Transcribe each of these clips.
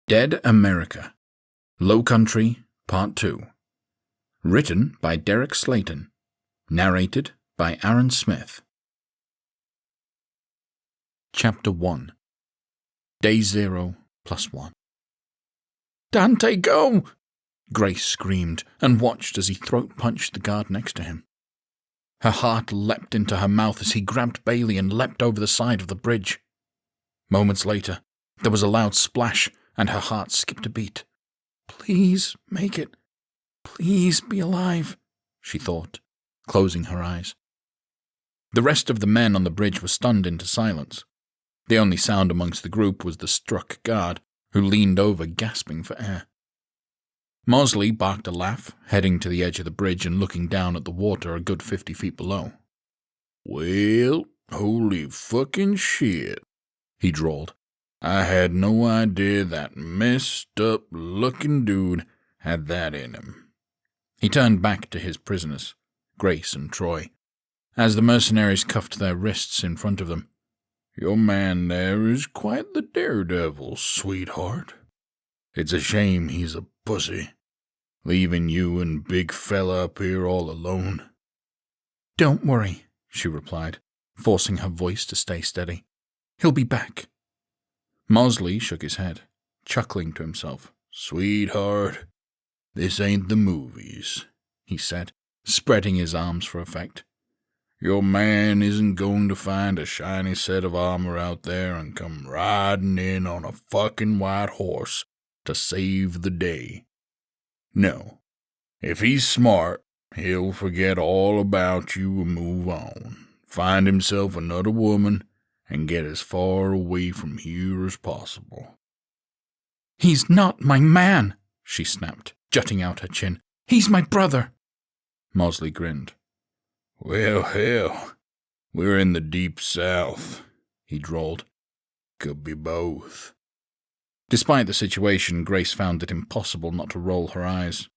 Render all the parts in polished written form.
Dead America, Lowcountry, Part 2. Written by Derek Slaton. Narrated by Aaron Smith. Chapter 1. Day 0 + 1. "Dante, go!" Grace screamed and watched as he throat-punched the guard next to him. Her heart leapt into her mouth as he grabbed Bailey and leapt over the side of the bridge. Moments later, there was a loud splash, and her heart skipped a beat. "Please make it. Please be alive," she thought, closing her eyes. The rest of the men on the bridge were stunned into silence. The only sound amongst the group was the struck guard, who leaned over gasping for air. Mosley barked a laugh, heading to the edge of the bridge and looking down at the water a good 50 feet below. "Well, holy fucking shit," he drawled. "I had no idea that messed-up-looking dude had that in him." He turned back to his prisoners, Grace and Troy, as the mercenaries cuffed their wrists in front of them. "Your man there is quite the daredevil, sweetheart. It's a shame he's a pussy, leaving you and big fella up here all alone." "Don't worry," she replied, forcing her voice to stay steady. "He'll be back." Mosley shook his head, chuckling to himself. "Sweetheart, this ain't the movies," he said, spreading his arms for effect. "Your man isn't going to find a shiny set of armor out there and come riding in on a fucking white horse to save the day. No, if he's smart, he'll forget all about you and move on, find himself another woman, and get as far away from here as possible." "He's not my man," she snapped, jutting out her chin. "He's my brother." Mosley grinned. "Well, hell, we're in the deep south," he drawled. "Could be both." Despite the situation, Grace found it impossible not to roll her eyes.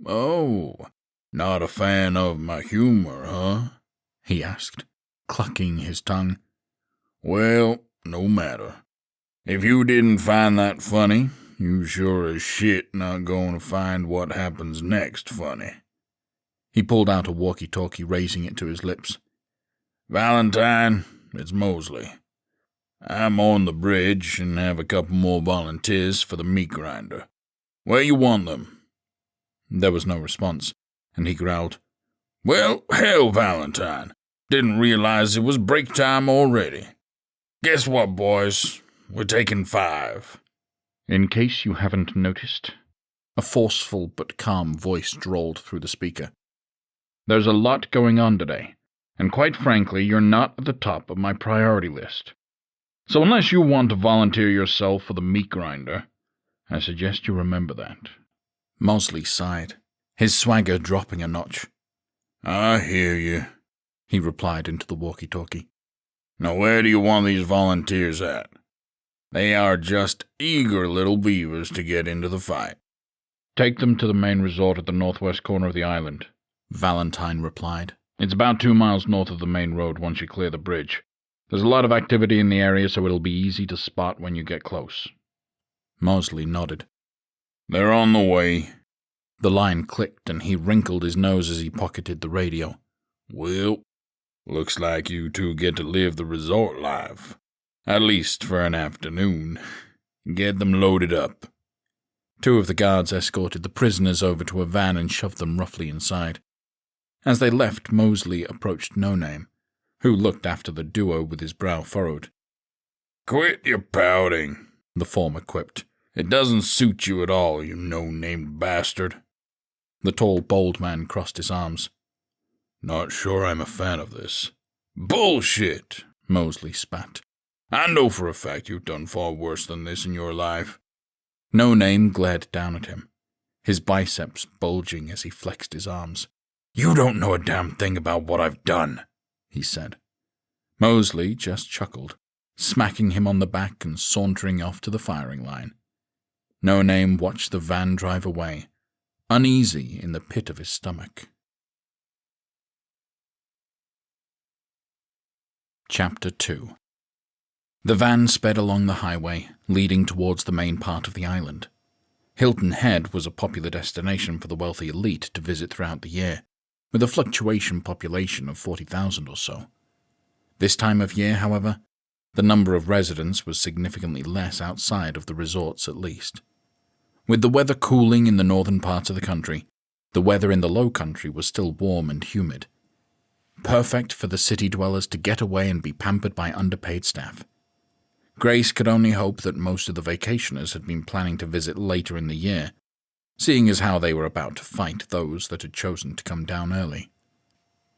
"Oh, not a fan of my humor, huh?" he asked, clucking his tongue. "Well, no matter. If you didn't find that funny, you sure as shit not going to find what happens next funny." He pulled out a walkie-talkie, raising it to his lips. "Valentine, it's Mosley. I'm on the bridge and have a couple more volunteers for the meat grinder. Where you want them?" There was no response, and he growled, "Well, hell, Valentine. Didn't realize it was break time already. Guess what, boys? We're taking 5. "In case you haven't noticed," a forceful but calm voice drawled through the speaker. "There's a lot going on today, and quite frankly, you're not at the top of my priority list. So unless you want to volunteer yourself for the meat grinder, I suggest you remember that." Mosley sighed, his swagger dropping a notch. "I hear you," he replied into the walkie-talkie. "Now where do you want these volunteers at? They are just eager little beavers to get into the fight." "Take them to the main resort at the northwest corner of the island," Valentine replied. "It's about 2 miles north of the main road once you clear the bridge. There's a lot of activity in the area, so it'll be easy to spot when you get close." Mosley nodded. "They're on the way." The line clicked, and he wrinkled his nose as he pocketed the radio. "Well, looks like you two get to live the resort life, at least for an afternoon. Get them loaded up." 2 of the guards escorted the prisoners over to a van and shoved them roughly inside. As they left, Mosley approached No Name, who looked after the duo with his brow furrowed. "Quit your pouting," the former quipped. "It doesn't suit you at all, you no-named bastard." The tall, bold man crossed his arms. "Not sure I'm a fan of this." "Bullshit," Mosley spat. "I know for a fact you've done far worse than this in your life." No Name glared down at him, his biceps bulging as he flexed his arms. "You don't know a damn thing about what I've done," he said. Mosley just chuckled, smacking him on the back and sauntering off to the firing line. No Name watched the van drive away, uneasy in the pit of his stomach. Chapter 2. The van sped along the highway, leading towards the main part of the island. Hilton Head was a popular destination for the wealthy elite to visit throughout the year, with a fluctuation population of 40,000 or so. This time of year, however, the number of residents was significantly less outside of the resorts at least. With the weather cooling in the northern parts of the country, the weather in the Lowcountry was still warm and humid, perfect for the city dwellers to get away and be pampered by underpaid staff. Grace could only hope that most of the vacationers had been planning to visit later in the year, seeing as how they were about to fight those that had chosen to come down early.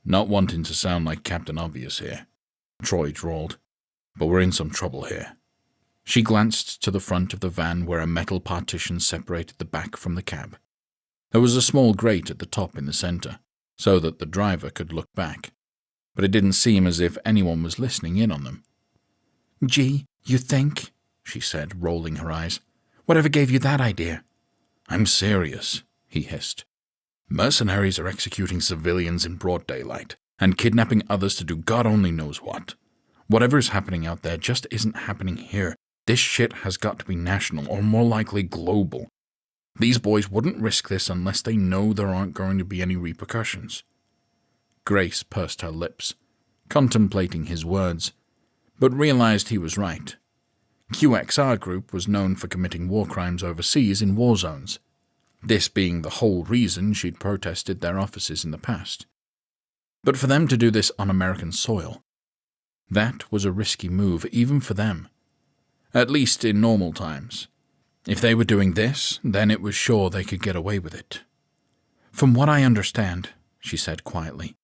Not wanting to sound like Captain Obvious here, Troy drawled, but we're in some trouble here. She glanced to the front of the van where a metal partition separated the back from the cab. There was a small grate at the top in the center, so that the driver could look back, but it didn't seem as if anyone was listening in on them. "Gee, you think?" she said, rolling her eyes. "Whatever gave you that idea?" "I'm serious," he hissed. "Mercenaries are executing civilians in broad daylight, and kidnapping others to do God only knows what. Whatever is happening out there just isn't happening here. This shit has got to be national, or more likely global. These boys wouldn't risk this unless they know there aren't going to be any repercussions." Grace pursed her lips, contemplating his words, but realized he was right. QXR Group was known for committing war crimes overseas in war zones, this being the whole reason she'd protested their offices in the past. But for them to do this on American soil, that was a risky move even for them, at least in normal times. If they were doing this, then it was sure they could get away with it. "From what I understand," she said quietly,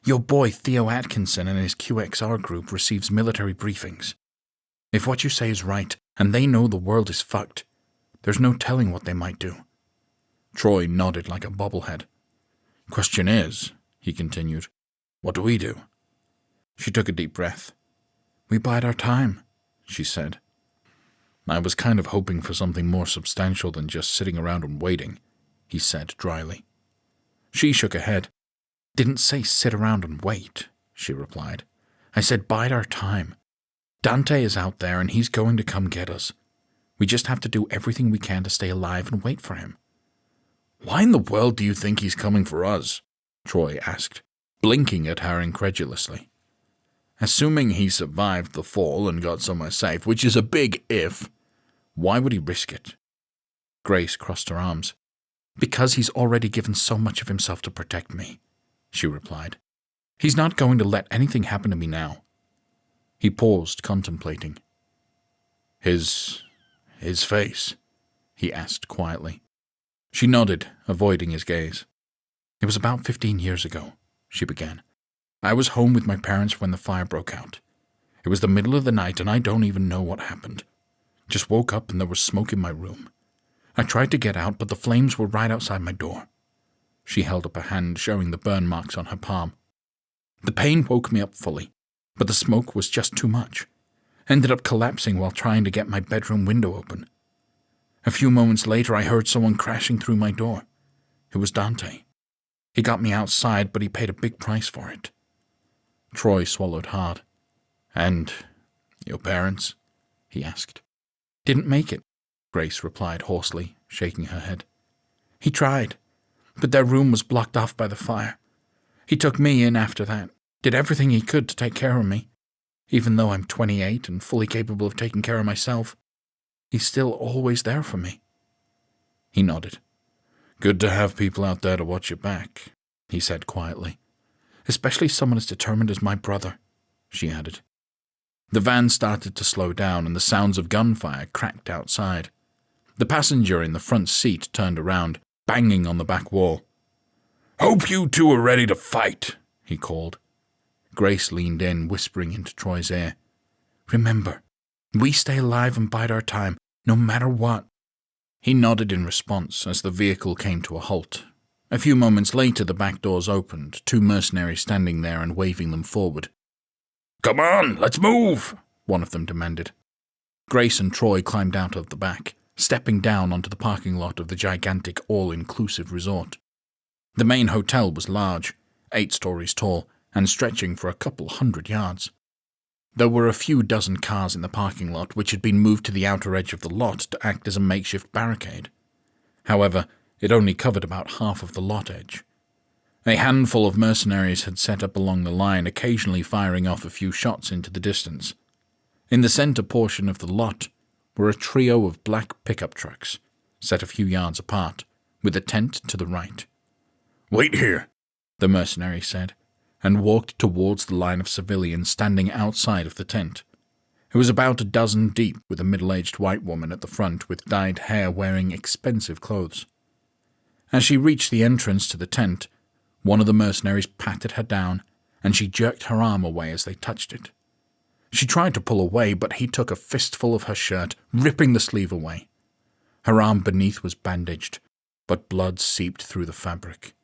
"your boy Theo Atkinson and his QXR Group receives military briefings. If what you say is right, and they know the world is fucked, there's no telling what they might do." Troy nodded like a bobblehead. "Question is," he continued, "what do we do?" She took a deep breath. "We bide our time," she said. "I was kind of hoping for something more substantial than just sitting around and waiting," he said dryly. She shook her head. "Didn't say sit around and wait," she replied. "I said bide our time. Dante is out there and he's going to come get us. We just have to do everything we can to stay alive and wait for him." "Why in the world do you think he's coming for us?" Troy asked, blinking at her incredulously. "Assuming he survived the fall and got somewhere safe, which is a big if, why would he risk it?" Grace crossed her arms. "Because he's already given so much of himself to protect me," she replied. "He's not going to let anything happen to me now." He paused, contemplating. His face?" he asked quietly. She nodded, avoiding his gaze. "It was about 15 years ago," she began. "I was home with my parents when the fire broke out. It was the middle of the night and I don't even know what happened. Just woke up and there was smoke in my room. I tried to get out, but the flames were right outside my door." She held up a hand, showing the burn marks on her palm. "The pain woke me up fully, but the smoke was just too much. Ended up collapsing while trying to get my bedroom window open. A few moments later, I heard someone crashing through my door. It was Dante. He got me outside, but he paid a big price for it." Troy swallowed hard. "And your parents?" he asked. "Didn't make it," Grace replied hoarsely, shaking her head. "He tried, but their room was blocked off by the fire. He took me in after that, did everything he could to take care of me. Even though I'm 28 and fully capable of taking care of myself, he's still always there for me." He nodded. "Good to have people out there to watch your back," he said quietly. "Especially someone as determined as my brother," she added. The van started to slow down and the sounds of gunfire cracked outside. The passenger in the front seat turned around, banging on the back wall. "Hope you two are ready to fight," he called. Grace leaned in, whispering into Troy's ear. "Remember, we stay alive and bide our time, no matter what." He nodded in response as the vehicle came to a halt. A few moments later, the back doors opened, two mercenaries standing there and waving them forward. "Come on, let's move," one of them demanded. Grace and Troy climbed out of the back, stepping down onto the parking lot of the gigantic all-inclusive resort. The main hotel was large, 8 stories tall, and stretching for a couple 100 yards. There were a few dozen cars in the parking lot which had been moved to the outer edge of the lot to act as a makeshift barricade. However, it only covered about half of the lot edge. A handful of mercenaries had set up along the line, occasionally firing off a few shots into the distance. In the center portion of the lot were a trio of black pickup trucks, set a few yards apart, with a tent to the right. "Wait here," the mercenary said, and walked towards the line of civilians standing outside of the tent. It was about a dozen deep, with a middle-aged white woman at the front with dyed hair wearing expensive clothes. As she reached the entrance to the tent, one of the mercenaries patted her down, and she jerked her arm away as they touched it. She tried to pull away, but he took a fistful of her shirt, ripping the sleeve away. Her arm beneath was bandaged, but blood seeped through the fabric.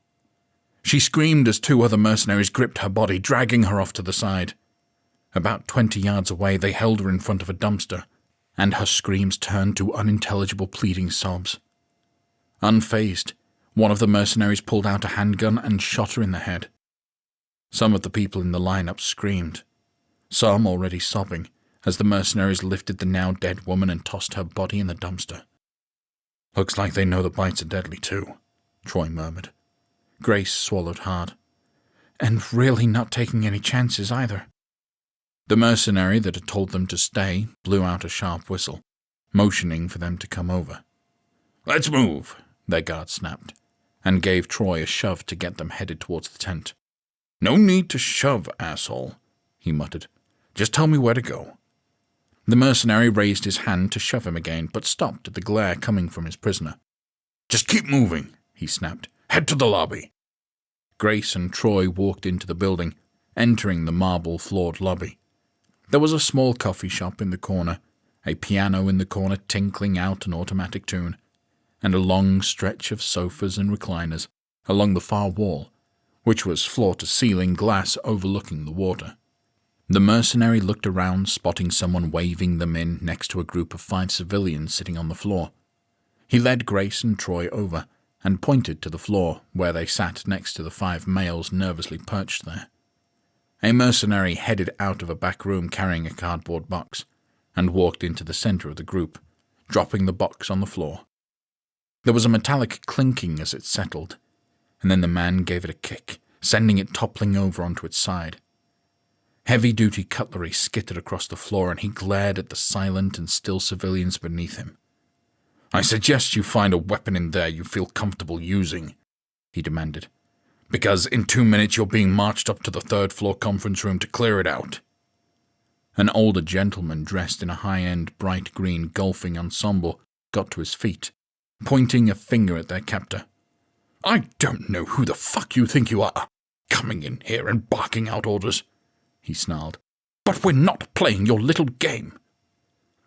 She screamed as two other mercenaries gripped her body, dragging her off to the side. About 20 yards away, they held her in front of a dumpster, and her screams turned to unintelligible pleading sobs. Unfazed, one of the mercenaries pulled out a handgun and shot her in the head. Some of the people in the lineup screamed, some already sobbing, as the mercenaries lifted the now dead woman and tossed her body in the dumpster. "Looks like they know the bites are deadly too," Troy murmured. Grace swallowed hard. "And really not taking any chances either." The mercenary that had told them to stay blew out a sharp whistle, motioning for them to come over. "Let's move," their guard snapped, and gave Troy a shove to get them headed towards the tent. "No need to shove, asshole," he muttered. "Just tell me where to go." The mercenary raised his hand to shove him again, but stopped at the glare coming from his prisoner. "Just keep moving," he snapped. "Head to the lobby." Grace and Troy walked into the building, entering the marble-floored lobby. There was a small coffee shop in the corner, a piano in the corner tinkling out an automatic tune, and a long stretch of sofas and recliners along the far wall, which was floor-to-ceiling glass overlooking the water. The mercenary looked around, spotting someone waving them in next to a group of 5 civilians sitting on the floor. He led Grace and Troy over and pointed to the floor where they sat next to the 5 males nervously perched there. A mercenary headed out of a back room carrying a cardboard box and walked into the center of the group, dropping the box on the floor. There was a metallic clinking as it settled, and then the man gave it a kick, sending it toppling over onto its side. Heavy-duty cutlery skittered across the floor, and he glared at the silent and still civilians beneath him. "I suggest you find a weapon in there you feel comfortable using," he demanded, "because in 2 minutes you're being marched up to the 3rd-floor conference room to clear it out." An older gentleman dressed in a high-end bright green golfing ensemble got to his feet, pointing a finger at their captor. "I don't know who the fuck you think you are, coming in here and barking out orders," he snarled, "but we're not playing your little game."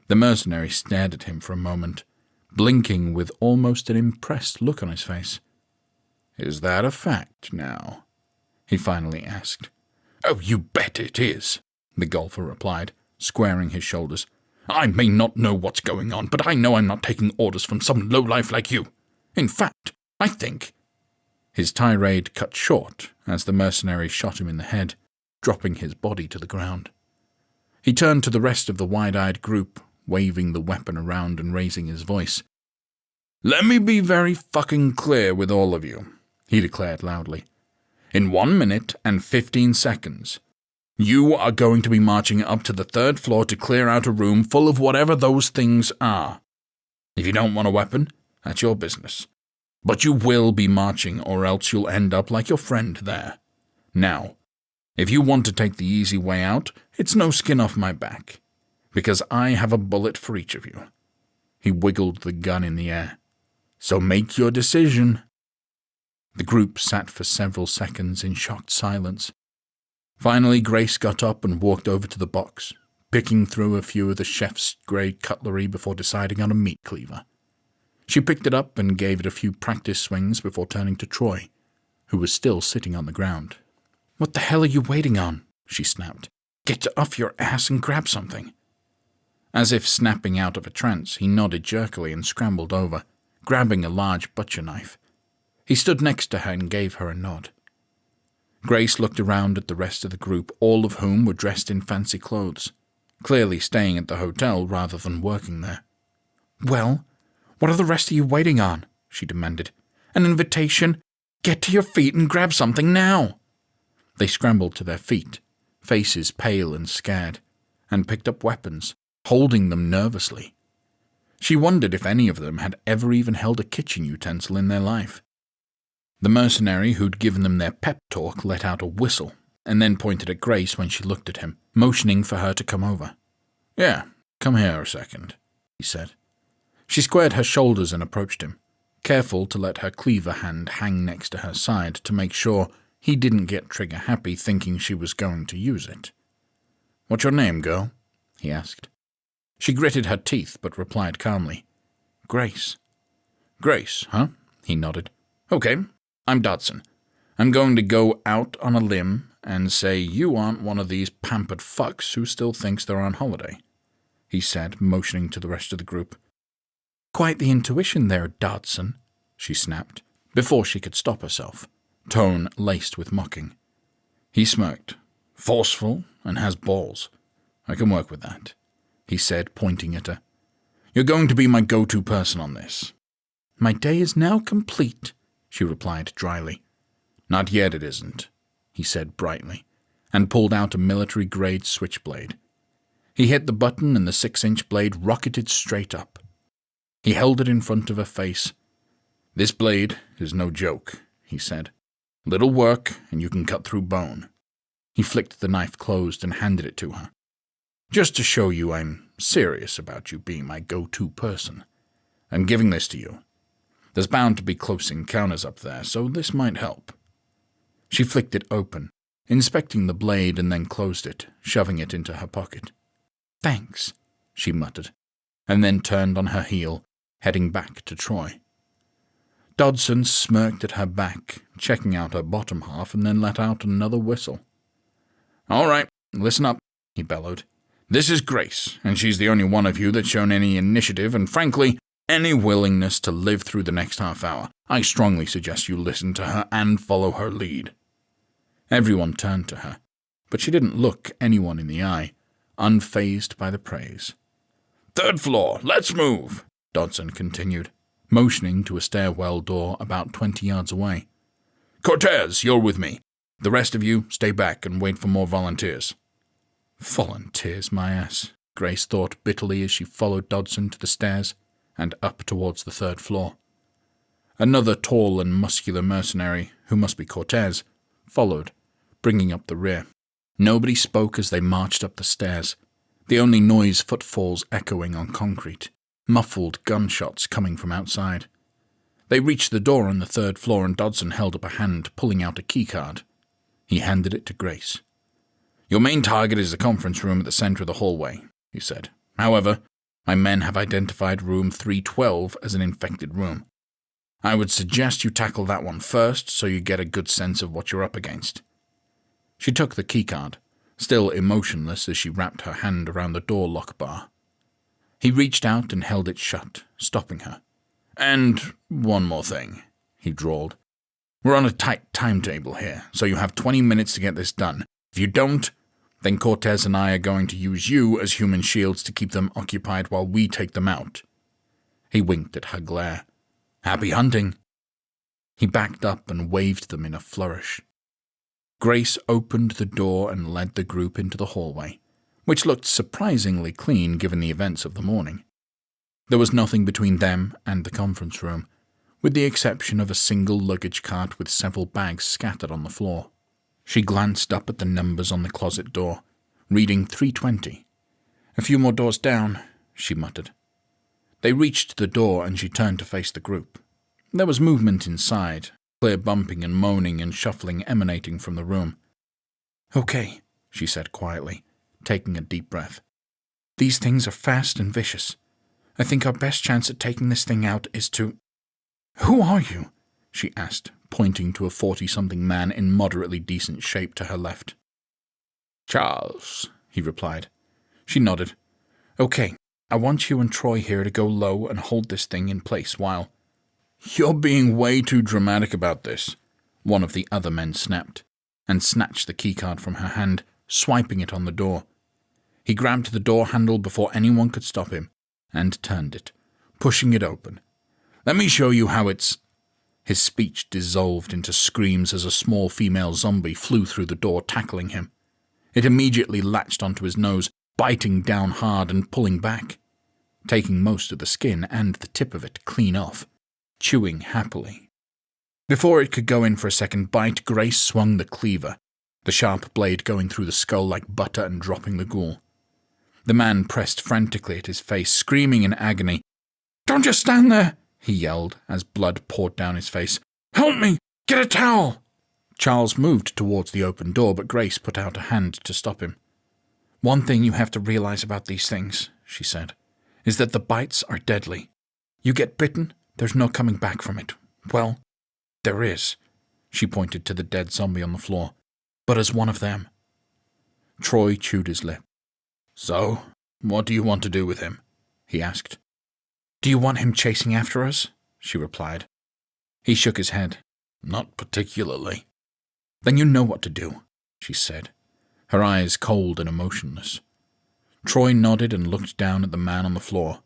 The mercenary stared at him for a moment, blinking with almost an impressed look on his face. "Is that a fact, now?" he finally asked. "Oh, you bet it is," the golfer replied, squaring his shoulders. "I may not know what's going on, but I know I'm not taking orders from some lowlife like you. In fact, I think—" His tirade cut short as the mercenary shot him in the head, dropping his body to the ground. He turned to the rest of the wide-eyed group, waving the weapon around and raising his voice. "Let me be very fucking clear with all of you," he declared loudly. "In 1 minute and 15 seconds, you are going to be marching up to the 3rd floor to clear out a room full of whatever those things are. If you don't want a weapon, that's your business. But you will be marching, or else you'll end up like your friend there. Now, if you want to take the easy way out, it's no skin off my back, because I have a bullet for each of you." He wiggled the gun in the air. "So make your decision." The group sat for several seconds in shocked silence. Finally, Grace got up and walked over to the box, picking through a few of the chef's grade cutlery before deciding on a meat cleaver. She picked it up and gave it a few practice swings before turning to Troy, who was still sitting on the ground. "What the hell are you waiting on?" she snapped. "Get off your ass and grab something." As if snapping out of a trance, he nodded jerkily and scrambled over, grabbing a large butcher knife. He stood next to her and gave her a nod. Grace looked around at the rest of the group, all of whom were dressed in fancy clothes, clearly staying at the hotel rather than working there. "Well, what are the rest of you waiting on?" she demanded. "An invitation? Get to your feet and grab something now!" They scrambled to their feet, faces pale and scared, and picked up weapons, holding them nervously. She wondered if any of them had ever even held a kitchen utensil in their life. The mercenary who'd given them their pep talk let out a whistle, and then pointed at Grace when she looked at him, motioning for her to come over. "Yeah, come here a second," he said. She squared her shoulders and approached him, careful to let her cleaver hand hang next to her side to make sure he didn't get trigger-happy thinking she was going to use it. "What's your name, girl?" he asked. She gritted her teeth but replied calmly, "Grace." "Grace, huh?" He nodded. "Okay, I'm Dodson. I'm going to go out on a limb and say you aren't one of these pampered fucks who still thinks they're on holiday," he said, motioning to the rest of the group. "Quite the intuition there, Dodson," she snapped, before she could stop herself, tone laced with mocking. He smirked. "Forceful and has balls. I can work with that," he said, pointing at her. "You're going to be my go-to person on this." "My day is now complete," she replied dryly. "Not yet it isn't," he said brightly, and pulled out a military-grade switchblade. He hit the button and the 6-inch blade rocketed straight up. He held it in front of her face. "This blade is no joke," he said. "Little work, and you can cut through bone." He flicked the knife closed and handed it to her. "Just to show you I'm serious about you being my go-to person. I'm giving this to you. There's bound to be close encounters up there, so this might help." She flicked it open, inspecting the blade, and then closed it, shoving it into her pocket. "Thanks," she muttered, and then turned on her heel, heading back to Troy. Dodson smirked at her back, checking out her bottom half, and then let out another whistle. "All right, listen up," he bellowed. "This is Grace, and she's the only one of you that's shown any initiative and, frankly, any willingness to live through the next half hour. I strongly suggest you listen to her and follow her lead." Everyone turned to her, but she didn't look anyone in the eye, unfazed by the praise. "Third floor, let's move," Dodson continued, motioning to a stairwell door about 20 yards away. "Cortez, you're with me. The rest of you, stay back and wait for more volunteers." Volunteers, my ass, Grace thought bitterly as she followed Dodson to the stairs and up towards the 3rd floor. Another tall and muscular mercenary, who must be Cortez, followed, bringing up the rear. Nobody spoke as they marched up the stairs, the only noise footfalls echoing on concrete, muffled gunshots coming from outside. They reached the door on the 3rd floor and Dodson held up a hand, pulling out a keycard. He handed it to Grace. "Your main target is the conference room at the center of the hallway," he said. "However, my men have identified room 312 as an infected room. I would suggest you tackle that one first so you get a good sense of what you're up against." She took the keycard, still emotionless as she wrapped her hand around the door lock bar. He reached out and held it shut, stopping her. "And one more thing," he drawled. "We're on a tight timetable here, so you have 20 minutes to get this done. If you don't, then Cortez and I are going to use you as human shields to keep them occupied while we take them out." He winked at her glare. "Happy hunting." He backed up and waved them in a flourish. Grace opened the door and led the group into the hallway, which looked surprisingly clean given the events of the morning. There was nothing between them and the conference room, with the exception of a single luggage cart with several bags scattered on the floor. She glanced up at the numbers on the closet door, reading 320. "A few more doors down," she muttered. They reached the door and she turned to face the group. There was movement inside, clear bumping and moaning and shuffling emanating from the room. "Okay," she said quietly, taking a deep breath. "These things are fast and vicious. I think our best chance at taking this thing out is to—" "Who are you?" she asked, pointing to a 40-something man in moderately decent shape to her left. "Charles," he replied. She nodded. "Okay, I want you and Troy here to go low and hold this thing in place while—" "You're being way too dramatic about this," one of the other men snapped. and snatched the keycard from her hand, swiping it on the door. He grabbed the door handle before anyone could stop him, and turned it, pushing it open. "Let me show you how it's—" His speech dissolved into screams as a small female zombie flew through the door, tackling him. It immediately latched onto his nose, biting down hard and pulling back, taking most of the skin and the tip of it clean off, chewing happily. Before it could go in for a second bite, Grace swung the cleaver, the sharp blade going through the skull like butter and dropping the ghoul. The man pressed frantically at his face, screaming in agony. "Don't just stand there!" he yelled as blood poured down his face. "Help me! Get a towel!" Charles moved towards the open door, but Grace put out a hand to stop him. "One thing you have to realize about these things," she said, "is that the bites are deadly. You get bitten, there's no coming back from it. Well, there is." She pointed to the dead zombie on the floor. "But as one of them." Troy chewed his lip. "So, what do you want to do with him?" he asked. "Do you want him chasing after us?" she replied. He shook his head. "Not particularly." "Then you know what to do," she said, her eyes cold and emotionless. Troy nodded and looked down at the man on the floor.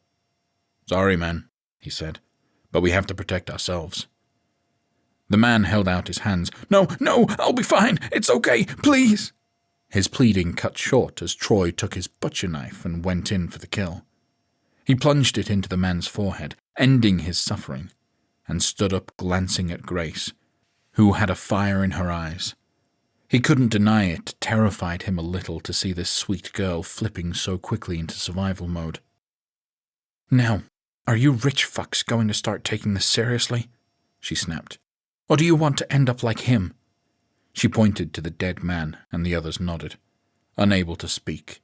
"Sorry, man," he said, "but we have to protect ourselves." The man held out his hands. No, I'll be fine. It's okay, please." His pleading cut short as Troy took his butcher knife and went in for the kill. He plunged it into the man's forehead, ending his suffering, and stood up glancing at Grace, who had a fire in her eyes. He couldn't deny it terrified him a little to see this sweet girl flipping so quickly into survival mode. "Now, are you rich fucks going to start taking this seriously?" she snapped. "Or do you want to end up like him?" She pointed to the dead man, and the others nodded, unable to speak.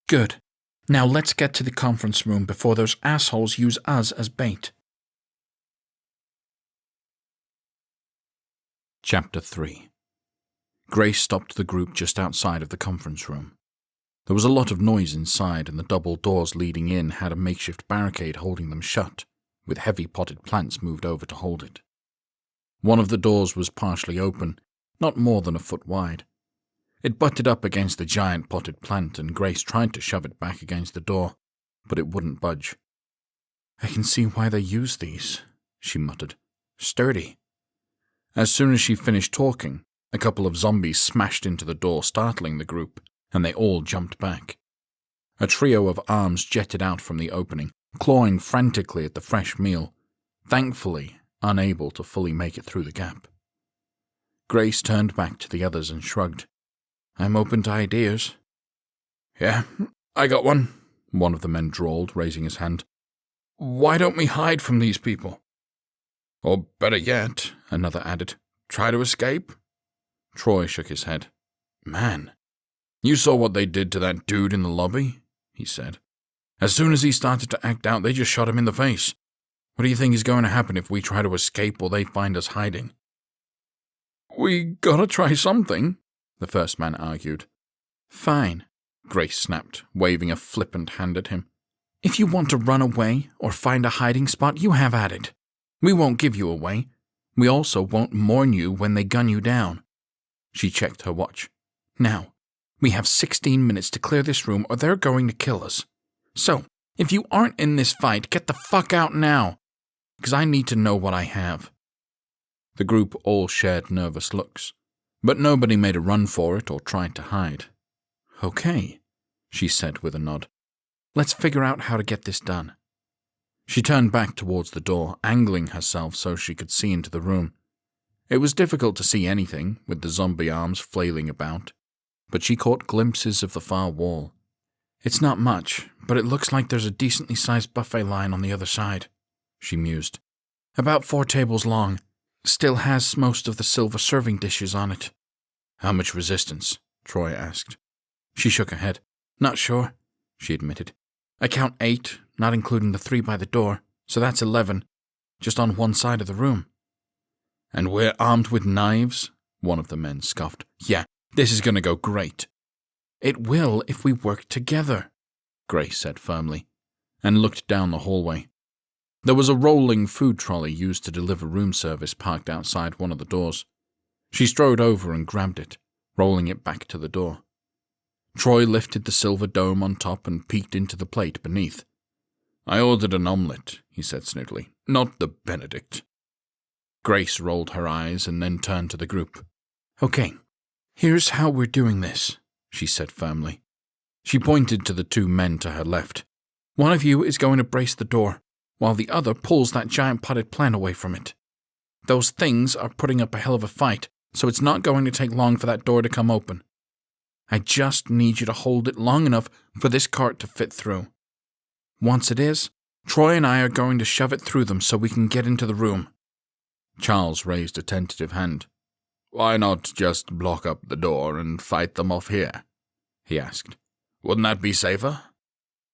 "Good. Now let's get to the conference room before those assholes use us as bait." Chapter 3. Grace stopped the group just outside of the conference room. There was a lot of noise inside, and the double doors leading in had a makeshift barricade holding them shut, with heavy potted plants moved over to hold it. One of the doors was partially open, not more than a foot wide. It butted up against the giant potted plant, and Grace tried to shove it back against the door, but it wouldn't budge. "I can see why they use these," she muttered. "Sturdy." As soon as she finished talking, a couple of zombies smashed into the door, startling the group, and they all jumped back. A trio of arms jetted out from the opening, clawing frantically at the fresh meal, thankfully unable to fully make it through the gap. Grace turned back to the others and shrugged. "I'm open to ideas." "Yeah, I got one of the men drawled, raising his hand. "Why don't we hide from these people?" "Or better yet," another added, "try to escape?" Troy shook his head. "Man, you saw what they did to that dude in the lobby," he said. "As soon as he started to act out, they just shot him in the face. What do you think is going to happen if we try to escape or they find us hiding?" "We gotta try something," the first man argued. "Fine," Grace snapped, waving a flippant hand at him. "If you want to run away or find a hiding spot, you have at it. We won't give you away. We also won't mourn you when they gun you down." She checked her watch. "Now, we have 16 minutes to clear this room or they're going to kill us. So, if you aren't in this fight, get the fuck out now, because I need to know what I have." The group all shared nervous looks, but nobody made a run for it or tried to hide. "Okay," she said with a nod. "Let's figure out how to get this done." She turned back towards the door, angling herself so she could see into the room. It was difficult to see anything, with the zombie arms flailing about, but she caught glimpses of the far wall. "It's not much, but it looks like there's a decently sized buffet line on the other side," she mused. "About 4 tables long. Still has most of the silver serving dishes on it." "How much resistance?" Troy asked. She shook her head. "Not sure," she admitted. "I count 8, not including the 3 by the door, so that's 11, just on one side of the room." "And we're armed with knives?" one of the men scoffed. "Yeah, this is going to go great." "It will if we work together," Grace said firmly, and looked down the hallway. There was a rolling food trolley used to deliver room service parked outside one of the doors. She strode over and grabbed it, rolling it back to the door. Troy lifted the silver dome on top and peeked into the plate beneath. "I ordered an omelette," he said snootily, "not the Benedict." Grace rolled her eyes and then turned to the group. "Okay, here's how we're doing this," she said firmly. She pointed to the two men to her left. "One of you is going to brace the door, while the other pulls that giant potted plant away from it. Those things are putting up a hell of a fight, so it's not going to take long for that door to come open. I just need you to hold it long enough for this cart to fit through. Once it is, Troy and I are going to shove it through them so we can get into the room." Charles raised a tentative hand. "Why not just block up the door and fight them off here?" he asked. "Wouldn't that be safer?"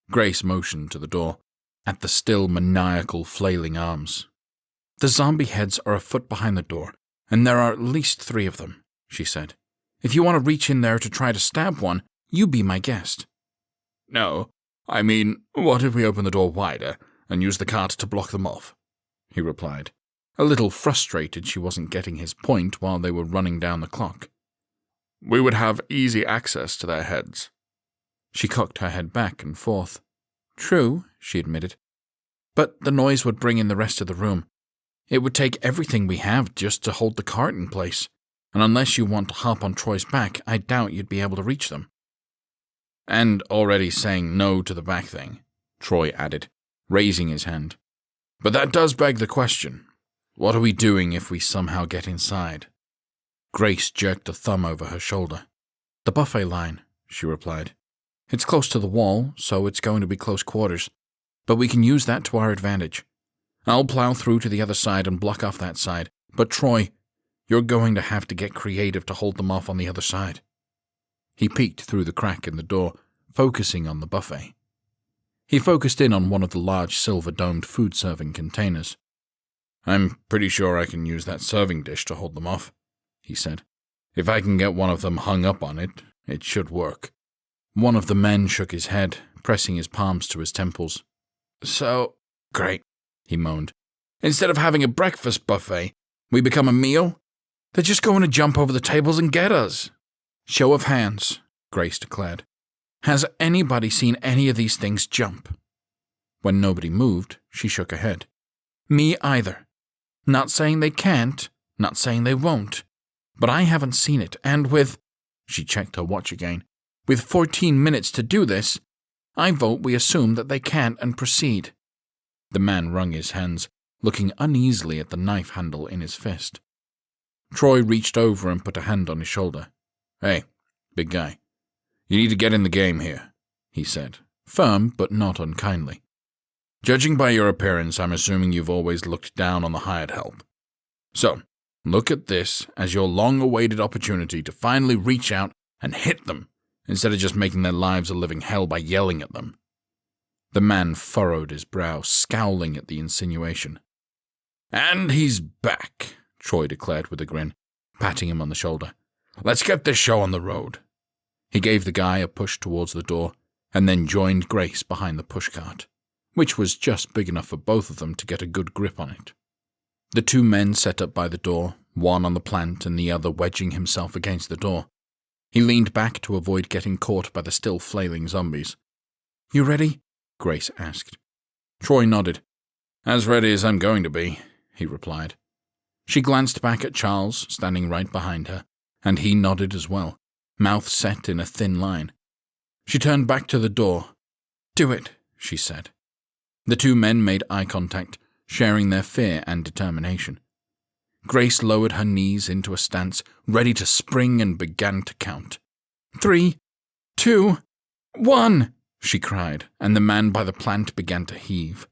Grace motioned to the door, at the still maniacal flailing arms. "The zombie heads are a foot behind the door, and there are at least 3 of them," she said. "If you want to reach in there to try to stab one, you be my guest." "No, I mean, what if we open the door wider and use the cart to block them off?" he replied, a little frustrated she wasn't getting his point while they were running down the clock. "We would have easy access to their heads." She cocked her head back and forth. "True," she admitted, "but the noise would bring in the rest of the room. It would take everything we have just to hold the cart in place, and unless you want to hop on Troy's back, I doubt you'd be able to reach them." "And already saying no to the back thing," Troy added, raising his hand. "But that does beg the question. What are we doing if we somehow get inside?" Grace jerked a thumb over her shoulder. "The buffet line," she replied. "It's close to the wall, so it's going to be close quarters, but we can use that to our advantage. I'll plow through to the other side and block off that side, but Troy, you're going to have to get creative to hold them off on the other side." He peeked through the crack in the door, focusing on the buffet. He focused in on one of the large silver-domed food-serving containers. "I'm pretty sure I can use that serving dish to hold them off," he said. "If I can get one of them hung up on it, it should work." One of the men shook his head, pressing his palms to his temples. "So, great," he moaned. "Instead of having a breakfast buffet, we become a meal? They're just going to jump over the tables and get us." "Show of hands," Grace declared. "Has anybody seen any of these things jump?" When nobody moved, she shook her head. "Me either. Not saying they can't, not saying they won't, but I haven't seen it, and with—" she checked her watch again. "With 14 minutes to do this, I vote we assume that they can't and proceed." The man wrung his hands, looking uneasily at the knife handle in his fist. Troy reached over and put a hand on his shoulder. "Hey, big guy, you need to get in the game here," he said, firm but not unkindly. "Judging by your appearance, I'm assuming you've always looked down on the hired help. So, look at this as your long-awaited opportunity to finally reach out and hit them, instead of just making their lives a living hell by yelling at them." The man furrowed his brow, scowling at the insinuation. "And he's back," Troy declared with a grin, patting him on the shoulder. "Let's get this show on the road." He gave the guy a push towards the door, and then joined Grace behind the pushcart, which was just big enough for both of them to get a good grip on it. The 2 men set up by the door, one on the plant and the other wedging himself against the door. He leaned back to avoid getting caught by the still flailing zombies. "You ready?" Grace asked. Troy nodded. "As ready as I'm going to be," he replied. She glanced back at Charles, standing right behind her, and he nodded as well, mouth set in a thin line. She turned back to the door. "Do it," she said. The 2 men made eye contact, sharing their fear and determination. Grace lowered her knees into a stance, ready to spring, and began to count. 3, 2, 1, she cried, and the man by the plant began to heave.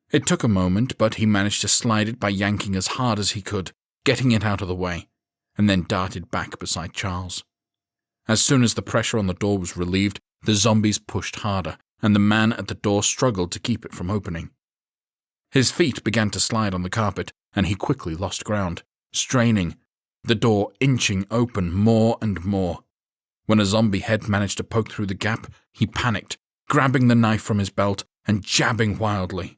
It took a moment, but he managed to slide it by yanking as hard as he could, getting it out of the way, and then darted back beside Charles. As soon as the pressure on the door was relieved, the zombies pushed harder, and the man at the door struggled to keep it from opening. His feet began to slide on the carpet, and he quickly lost ground, straining, the door inching open more and more. When a zombie head managed to poke through the gap, he panicked, grabbing the knife from his belt and jabbing wildly.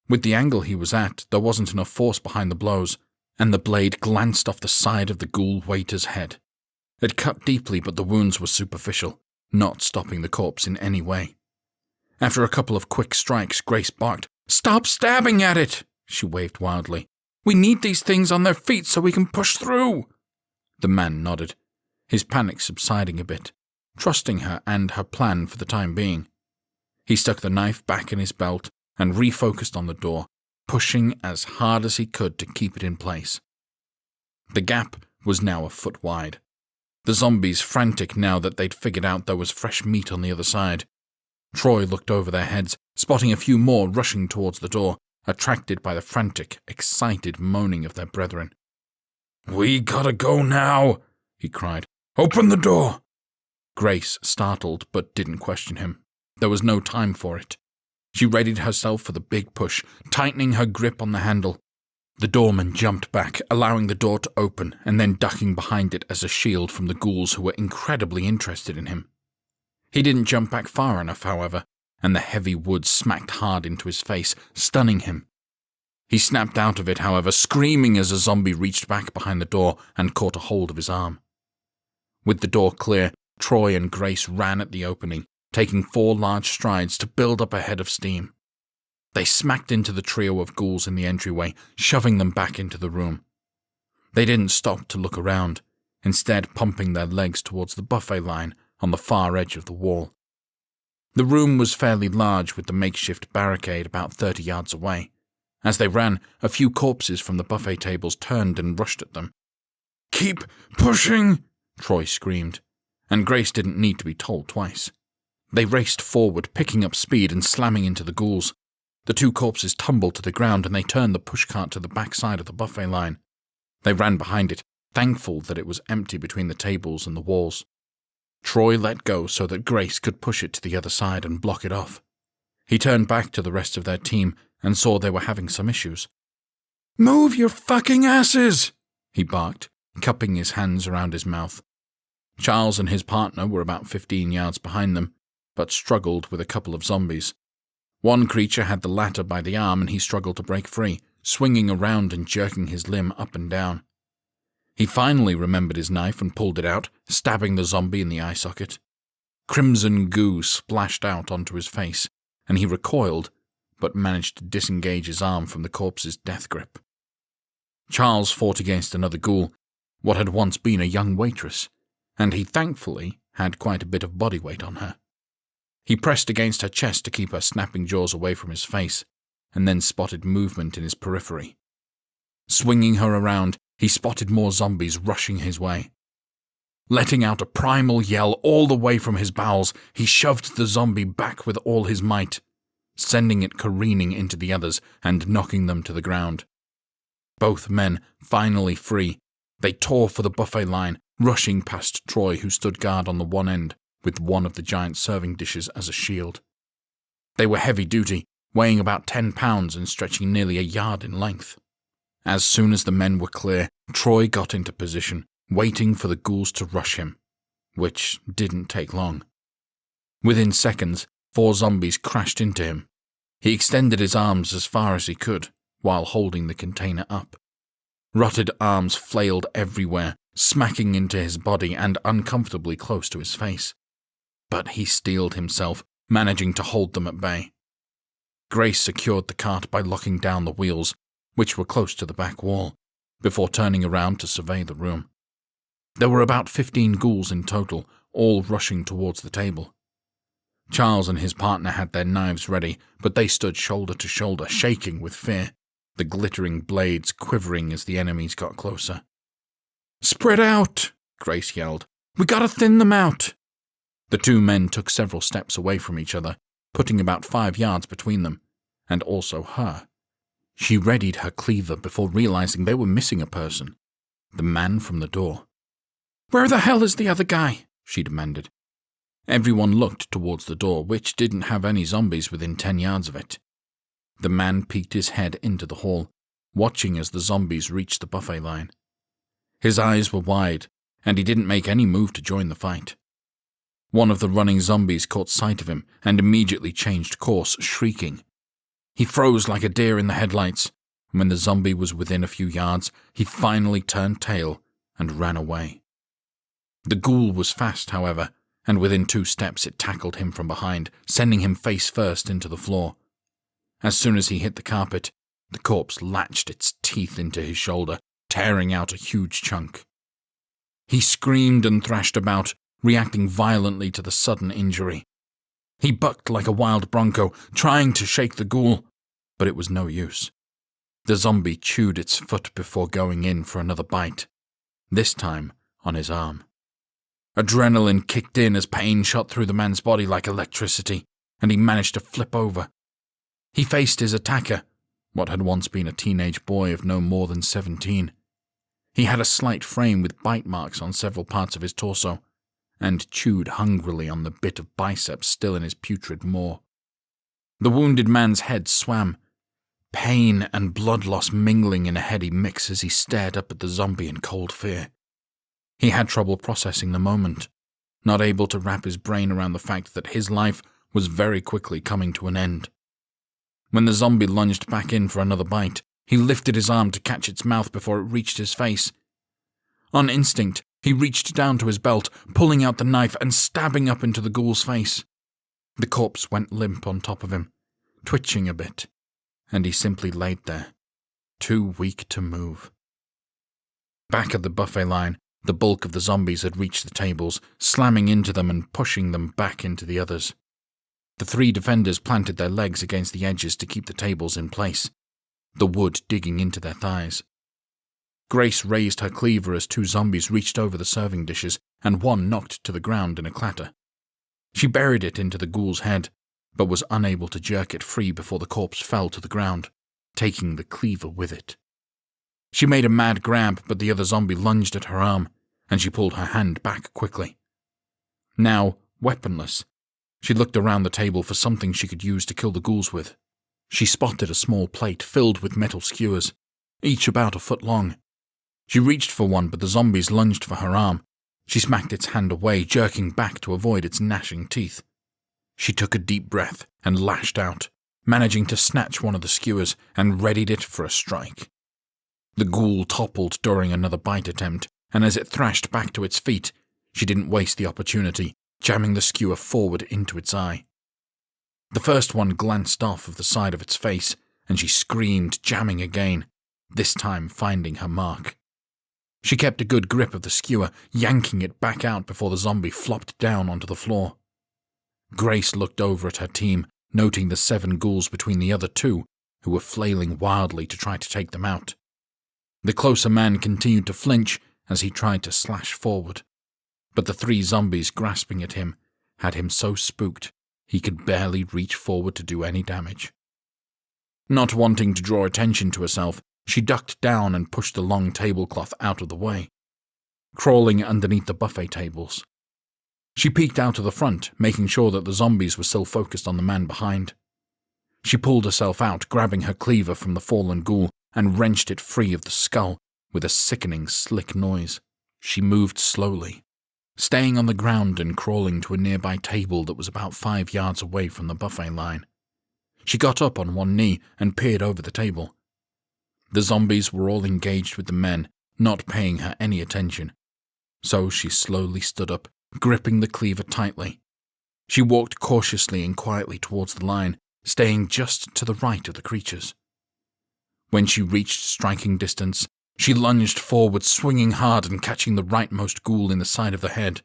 With the angle he was at, there wasn't enough force behind the blows, and the blade glanced off the side of the ghoul waiter's head. It cut deeply, but the wounds were superficial, not stopping the corpse in any way. After a couple of quick strikes, Grace barked, "Stop stabbing at it!" She waved wildly. "We need these things on their feet so we can push through." The man nodded, his panic subsiding a bit, trusting her and her plan for the time being. He stuck the knife back in his belt and refocused on the door, pushing as hard as he could to keep it in place. The gap was now a foot wide. The zombies frantic now that they'd figured out there was fresh meat on the other side. Troy looked over their heads, spotting a few more rushing towards the door, attracted by the frantic, excited moaning of their brethren. "We gotta go now," he cried. "Open the door!" Grace startled but didn't question him. There was no time for it. She readied herself for the big push, tightening her grip on the handle. The doorman jumped back, allowing the door to open, and then ducking behind it as a shield from the ghouls who were incredibly interested in him. He didn't jump back far enough, however, and the heavy wood smacked hard into his face, stunning him. He snapped out of it, however, screaming as a zombie reached back behind the door and caught a hold of his arm. With the door clear, Troy and Grace ran at the opening, taking 4 large strides to build up a head of steam. They smacked into the trio of ghouls in the entryway, shoving them back into the room. They didn't stop to look around, instead pumping their legs towards the buffet line on the far edge of the wall. The room was fairly large, with the makeshift barricade about 30 yards away. As they ran, a few corpses from the buffet tables turned and rushed at them. "Keep pushing!" Troy screamed, and Grace didn't need to be told twice. They raced forward, picking up speed and slamming into the ghouls. The 2 corpses tumbled to the ground and they turned the pushcart to the back side of the buffet line. They ran behind it, thankful that it was empty between the tables and the walls. Troy let go so that Grace could push it to the other side and block it off. He turned back to the rest of their team and saw they were having some issues. "Move your fucking asses!" he barked, cupping his hands around his mouth. Charles and his partner were about 15 yards behind them, but struggled with a couple of zombies. One creature had the latter by the arm and he struggled to break free, swinging around and jerking his limb up and down. He finally remembered his knife and pulled it out, stabbing the zombie in the eye socket. Crimson goo splashed out onto his face, and he recoiled, but managed to disengage his arm from the corpse's death grip. Charles fought against another ghoul, what had once been a young waitress, and he thankfully had quite a bit of body weight on her. He pressed against her chest to keep her snapping jaws away from his face, and then spotted movement in his periphery. Swinging her around, he spotted more zombies rushing his way. Letting out a primal yell all the way from his bowels, he shoved the zombie back with all his might, sending it careening into the others and knocking them to the ground. Both men, finally free, they tore for the buffet line, rushing past Troy, who stood guard on the one end, with one of the giant serving dishes as a shield. They were heavy-duty, weighing about 10 pounds and stretching nearly a yard in length. As soon as the men were clear, Troy got into position, waiting for the ghouls to rush him, which didn't take long. Within seconds, 4 zombies crashed into him. He extended his arms as far as he could, while holding the container up. Rotted arms flailed everywhere, smacking into his body and uncomfortably close to his face. But he steeled himself, managing to hold them at bay. Grace secured the cart by locking down the wheels, which were close to the back wall, before turning around to survey the room. There were about 15 ghouls in total, all rushing towards the table. Charles and his partner had their knives ready, but they stood shoulder to shoulder, shaking with fear, the glittering blades quivering as the enemies got closer. "Spread out!" Grace yelled. "We gotta thin them out!" The 2 men took several steps away from each other, putting about 5 yards between them, and also her. She readied her cleaver before realizing they were missing a person, the man from the door. "Where the hell is the other guy?" she demanded. Everyone looked towards the door, which didn't have any zombies within 10 yards of it. The man peeked his head into the hall, watching as the zombies reached the buffet line. His eyes were wide, and he didn't make any move to join the fight. One of the running zombies caught sight of him and immediately changed course, shrieking. He froze like a deer in the headlights, When the zombie was within a few yards, he finally turned tail and ran away. The ghoul was fast, however, and within 2 steps it tackled him from behind, sending him face first into the floor. As soon as he hit the carpet, the corpse latched its teeth into his shoulder, tearing out a huge chunk. He screamed and thrashed about, reacting violently to the sudden injury. He bucked like a wild bronco, trying to shake the ghoul, but it was no use. The zombie chewed its foot before going in for another bite, this time on his arm. Adrenaline kicked in as pain shot through the man's body like electricity, and he managed to flip over. He faced his attacker, what had once been a teenage boy of no more than 17. He had a slight frame with bite marks on several parts of his torso, and chewed hungrily on the bit of biceps still in his putrid maw. The wounded man's head swam, pain and blood loss mingling in a heady mix as he stared up at the zombie in cold fear. He had trouble processing the moment, not able to wrap his brain around the fact that his life was very quickly coming to an end. When the zombie lunged back in for another bite, he lifted his arm to catch its mouth before it reached his face. On instinct, he reached down to his belt, pulling out the knife and stabbing up into the ghoul's face. The corpse went limp on top of him, twitching a bit, and he simply laid there, too weak to move. Back at the buffet line, the bulk of the zombies had reached the tables, slamming into them and pushing them back into the others. The 3 defenders planted their legs against the edges to keep the tables in place, the wood digging into their thighs. Grace raised her cleaver as 2 zombies reached over the serving dishes, and one knocked to the ground in a clatter. She buried it into the ghoul's head, but was unable to jerk it free before the corpse fell to the ground, taking the cleaver with it. She made a mad grab, but the other zombie lunged at her arm, and she pulled her hand back quickly. Now, weaponless, she looked around the table for something she could use to kill the ghouls with. She spotted a small plate filled with metal skewers, each about a foot long. She reached for one, but the zombies lunged for her arm. She smacked its hand away, jerking back to avoid its gnashing teeth. She took a deep breath and lashed out, managing to snatch one of the skewers and readied it for a strike. The ghoul toppled during another bite attempt, and as it thrashed back to its feet, she didn't waste the opportunity, jamming the skewer forward into its eye. The first one glanced off of the side of its face, and she screamed, jamming again, this time finding her mark. She kept a good grip of the skewer, yanking it back out before the zombie flopped down onto the floor. Grace looked over at her team, noting the 7 ghouls between the other 2, who were flailing wildly to try to take them out. The closer man continued to flinch as he tried to slash forward, but the 3 zombies grasping at him had him so spooked he could barely reach forward to do any damage. Not wanting to draw attention to herself, she ducked down and pushed the long tablecloth out of the way, crawling underneath the buffet tables. She peeked out of the front, making sure that the zombies were still focused on the man behind. She pulled herself out, grabbing her cleaver from the fallen ghoul, and wrenched it free of the skull with a sickening, slick noise. She moved slowly, staying on the ground and crawling to a nearby table that was about 5 yards away from the buffet line. She got up on one knee and peered over the table. The zombies were all engaged with the men, not paying her any attention, so she slowly stood up, gripping the cleaver tightly. She walked cautiously and quietly towards the line, staying just to the right of the creatures. When she reached striking distance, she lunged forward, swinging hard and catching the rightmost ghoul in the side of the head.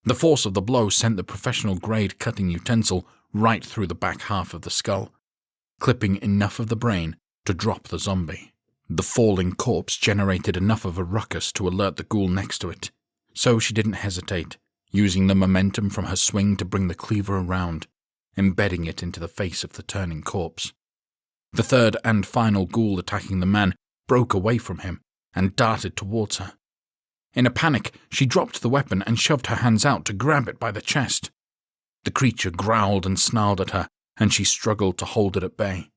The force of the blow sent the professional-grade cutting utensil right through the back half of the skull, clipping enough of the brain to drop the zombie. The falling corpse generated enough of a ruckus to alert the ghoul next to it, so she didn't hesitate, using the momentum from her swing to bring the cleaver around, embedding it into the face of the turning corpse. The 3rd and final ghoul attacking the man broke away from him and darted towards her. In a panic, she dropped the weapon and shoved her hands out to grab it by the chest. The creature growled and snarled at her, and she struggled to hold it at bay.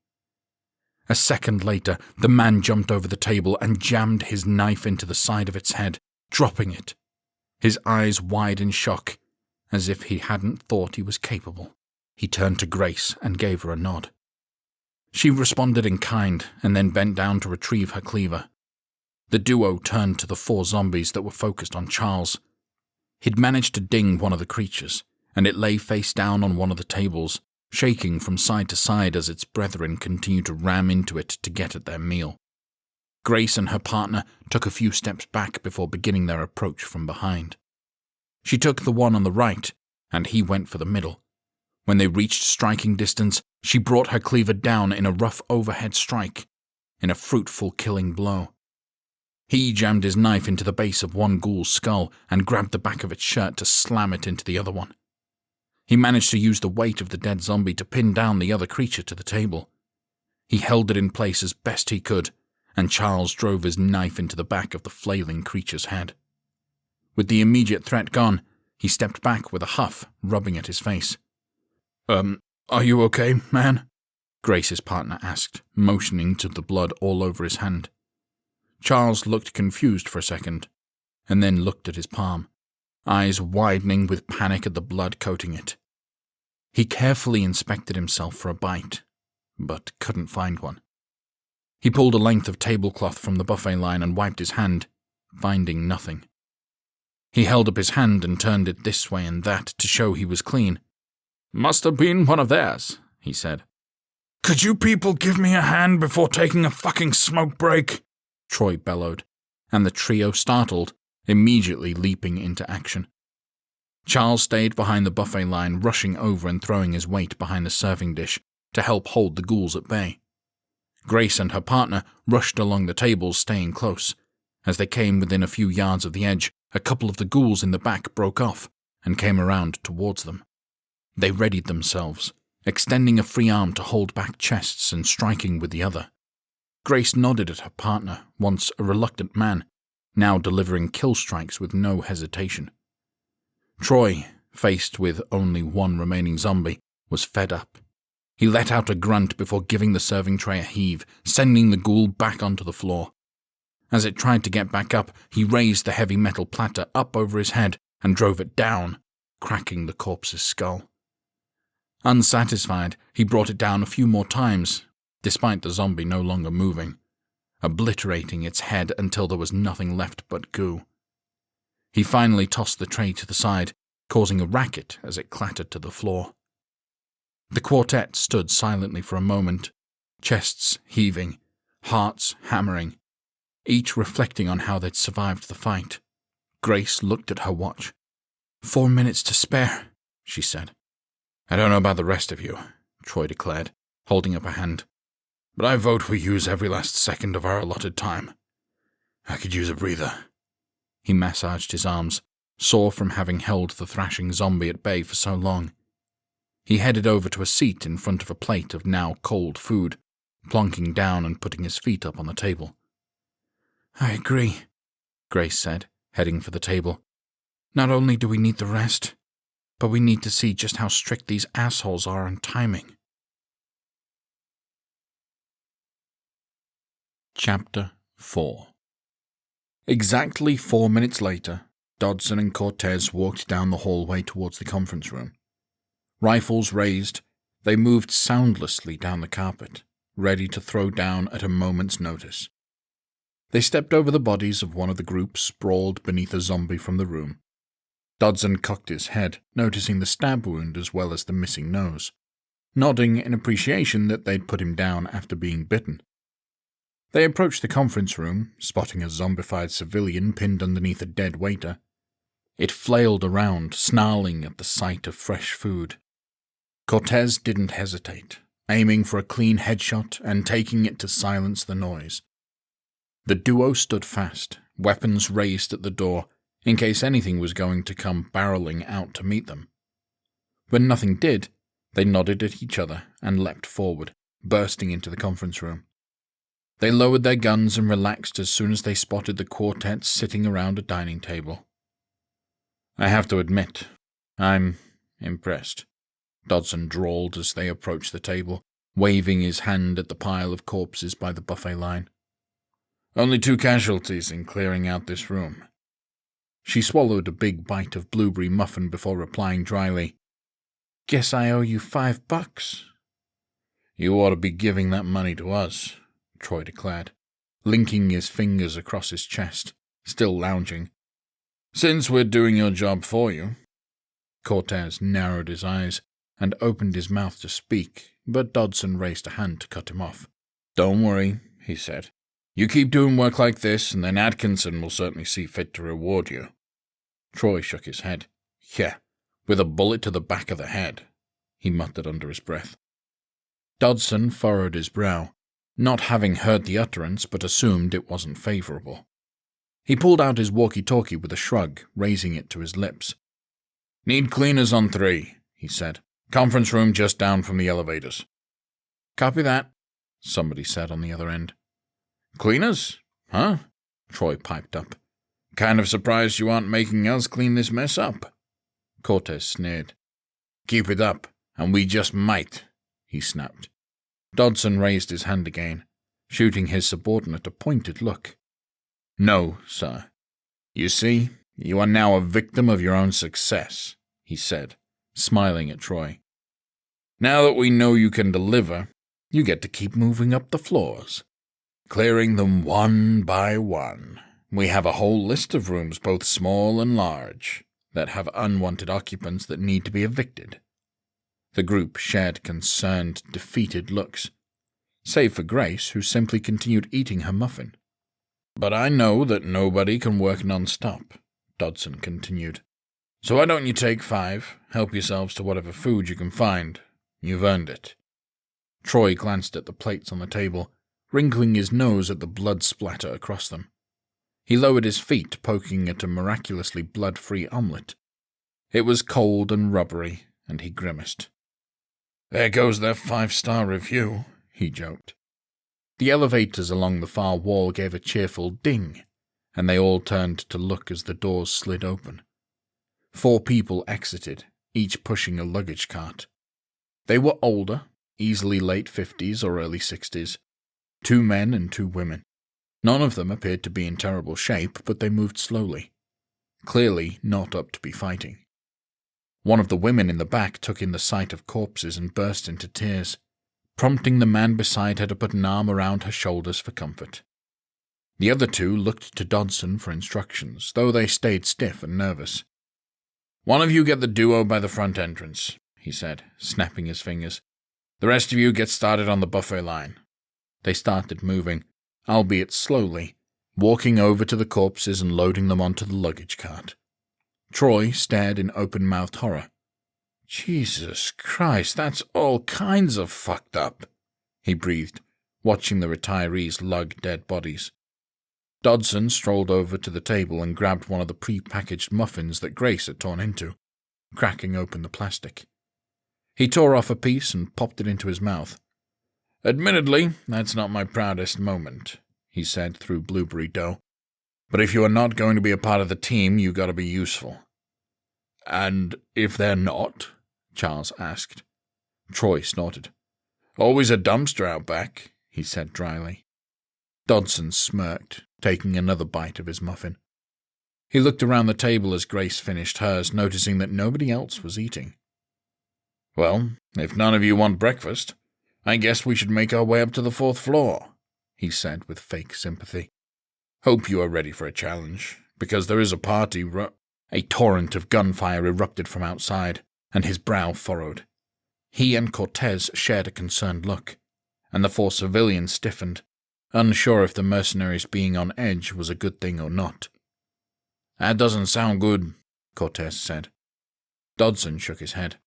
A second later, the man jumped over the table and jammed his knife into the side of its head, dropping it, his eyes wide in shock, as if he hadn't thought he was capable. He turned to Grace and gave her a nod. She responded in kind and then bent down to retrieve her cleaver. The duo turned to the 4 zombies that were focused on Charles. He'd managed to ding one of the creatures, and it lay face down on one of the tables, shaking from side to side as its brethren continued to ram into it to get at their meal. Grace and her partner took a few steps back before beginning their approach from behind. She took the one on the right, and he went for the middle. When they reached striking distance, she brought her cleaver down in a rough overhead strike, in a fruitful killing blow. He jammed his knife into the base of one ghoul's skull and grabbed the back of its shirt to slam it into the other one. He managed to use the weight of the dead zombie to pin down the other creature to the table. He held it in place as best he could, and Charles drove his knife into the back of the flailing creature's head. With the immediate threat gone, he stepped back with a huff, rubbing at his face. Are you okay, man?" Grace's partner asked, motioning to the blood all over his hand. Charles looked confused for a second, and then looked at his palm, eyes widening with panic at the blood coating it. He carefully inspected himself for a bite, but couldn't find one. He pulled a length of tablecloth from the buffet line and wiped his hand, finding nothing. He held up his hand and turned it this way and that to show he was clean. "Must have been one of theirs," he said. "Could you people give me a hand before taking a fucking smoke break?" Troy bellowed, and the trio startled, immediately leaping into action. Charles stayed behind the buffet line, rushing over and throwing his weight behind the serving dish to help hold the ghouls at bay. Grace and her partner rushed along the tables, staying close. As they came within a few yards of the edge, a couple of the ghouls in the back broke off and came around towards them. They readied themselves, extending a free arm to hold back chests and striking with the other. Grace nodded at her partner, once a reluctant man, now delivering kill strikes with no hesitation. Troy, faced with only one remaining zombie, was fed up. He let out a grunt before giving the serving tray a heave, sending the ghoul back onto the floor. As it tried to get back up, he raised the heavy metal platter up over his head and drove it down, cracking the corpse's skull. Unsatisfied, he brought it down a few more times, despite the zombie no longer moving, obliterating its head until there was nothing left but goo. He finally tossed the tray to the side, causing a racket as it clattered to the floor. The quartet stood silently for a moment, chests heaving, hearts hammering, each reflecting on how they'd survived the fight. Grace looked at her watch. 4 minutes to spare, she said. "I don't know about the rest of you," Troy declared, holding up a hand, "but I vote we use every last second of our allotted time. I could use a breather." He massaged his arms, sore from having held the thrashing zombie at bay for so long. He headed over to a seat in front of a plate of now cold food, plonking down and putting his feet up on the table. "I agree," Grace said, heading for the table. "Not only do we need the rest, but we need to see just how strict these assholes are on timing." Chapter 4. Exactly 4 minutes later, Dodson and Cortez walked down the hallway towards the conference room. Rifles raised, they moved soundlessly down the carpet, ready to throw down at a moment's notice. They stepped over the bodies of one of the group sprawled beneath a zombie from the room. Dodson cocked his head, noticing the stab wound as well as the missing nose, nodding in appreciation that they'd put him down after being bitten. They approached the conference room, spotting a zombified civilian pinned underneath a dead waiter. It flailed around, snarling at the sight of fresh food. Cortez didn't hesitate, aiming for a clean headshot and taking it to silence the noise. The duo stood fast, weapons raised at the door, in case anything was going to come barreling out to meet them. When nothing did, they nodded at each other and leapt forward, bursting into the conference room. They lowered their guns and relaxed as soon as they spotted the quartet sitting around a dining table. "I have to admit, I'm impressed," Dodson drawled as they approached the table, waving his hand at the pile of corpses by the buffet line. "Only 2 casualties in clearing out this room." She swallowed a big bite of blueberry muffin before replying dryly, "Guess I owe you $5. You ought to be giving that money to us, Troy declared, linking his fingers across his chest, still lounging. Since we're doing your job for you. Cortez narrowed his eyes and opened his mouth to speak, but Dodson raised a hand to cut him off. Don't worry, he said. You keep doing work like this, and then Atkinson will certainly see fit to reward you. Troy shook his head. Yeah, with a bullet to the back of the head, he muttered under his breath. Dodson furrowed his brow, not having heard the utterance but assumed it wasn't favorable. He pulled out his walkie-talkie with a shrug, raising it to his lips. Need cleaners on 3, he said. Conference room just down from the elevators. Copy that, somebody said on the other end. Cleaners? Huh? Troy piped up. Kind of surprised you aren't making us clean this mess up. Cortez sneered. Keep it up, and we just might, he snapped. Dodson raised his hand again, shooting his subordinate a pointed look. No, sir. You see, you are now a victim of your own success, he said, smiling at Troy. Now that we know you can deliver, you get to keep moving up the floors, clearing them one by one. We have a whole list of rooms, both small and large, that have unwanted occupants that need to be evicted. The group shared concerned, defeated looks, save for Grace, who simply continued eating her muffin. But I know that nobody can work non-stop, Dodson continued. So why don't you take 5, help yourselves to whatever food you can find. You've earned it. Troy glanced at the plates on the table, wrinkling his nose at the blood splatter across them. He lowered his feet, poking at a miraculously blood-free omelette. It was cold and rubbery, and he grimaced. There goes their 5-star review, he joked. The elevators along the far wall gave a cheerful ding, and they all turned to look as the doors slid open. 4 people exited, each pushing a luggage cart. They were older, easily late 50s or early 60s, 2 men and 2 women. None of them appeared to be in terrible shape, but they moved slowly, clearly not up to be fighting. One of the women in the back took in the sight of corpses and burst into tears, prompting the man beside her to put an arm around her shoulders for comfort. The other 2 looked to Dodson for instructions, though they stayed stiff and nervous. One of you get the duo by the front entrance, he said, snapping his fingers. The rest of you get started on the buffet line. They started moving, albeit slowly, walking over to the corpses and loading them onto the luggage cart. Troy stared in open-mouthed horror. Jesus Christ, that's all kinds of fucked up, he breathed, watching the retirees lug dead bodies. Dodson strolled over to the table and grabbed one of the pre-packaged muffins that Grace had torn into, cracking open the plastic. He tore off a piece and popped it into his mouth. Admittedly, that's not my proudest moment, he said through blueberry dough. But if you are not going to be a part of the team, you gotta be useful. And if they're not? Charles asked. Troy snorted. Always a dumpster out back, he said dryly. Dodson smirked, taking another bite of his muffin. He looked around the table as Grace finished hers, noticing that nobody else was eating. Well, if none of you want breakfast, I guess we should make our way up to the 4th floor, he said with fake sympathy. Hope you are ready for a challenge, because there is a party A torrent of gunfire erupted from outside, and his brow furrowed. He and Cortez shared a concerned look, and the 4 civilians stiffened, unsure if the mercenaries being on edge was a good thing or not. That doesn't sound good, Cortez said. Dodson shook his head.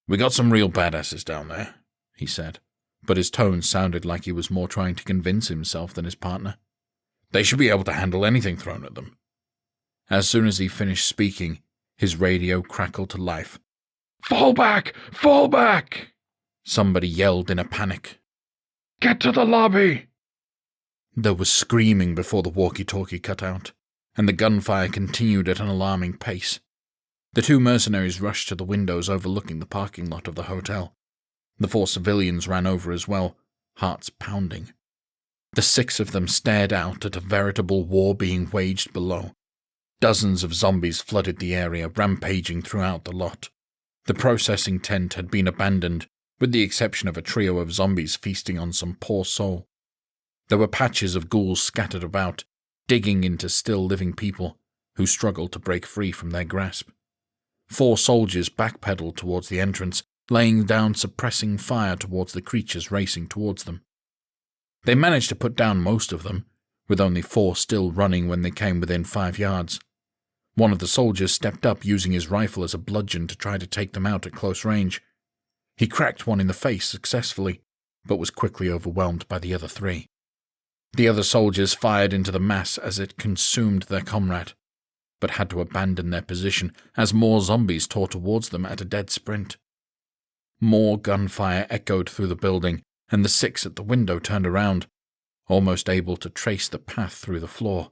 We got some real badasses down there, he said, but his tone sounded like he was more trying to convince himself than his partner. They should be able to handle anything thrown at them. As soon as he finished speaking, his radio crackled to life. Fall back! Fall back! Somebody yelled in a panic. Get to the lobby! There was screaming before the walkie-talkie cut out, and the gunfire continued at an alarming pace. The 2 mercenaries rushed to the windows overlooking the parking lot of the hotel. The 4 civilians ran over as well, hearts pounding. The 6 of them stared out at a veritable war being waged below. Dozens of zombies flooded the area, rampaging throughout the lot. The processing tent had been abandoned, with the exception of a trio of zombies feasting on some poor soul. There were patches of ghouls scattered about, digging into still living people who struggled to break free from their grasp. 4 soldiers backpedaled towards the entrance, laying down suppressing fire towards the creatures racing towards them. They managed to put down most of them, with only 4 still running when they came within 5 yards. One of the soldiers stepped up, using his rifle as a bludgeon to try to take them out at close range. He cracked one in the face successfully, but was quickly overwhelmed by the other 3. The other soldiers fired into the mass as it consumed their comrade, but had to abandon their position as more zombies tore towards them at a dead sprint. More gunfire echoed through the building, and the 6 at the window turned around, almost able to trace the path through the floor.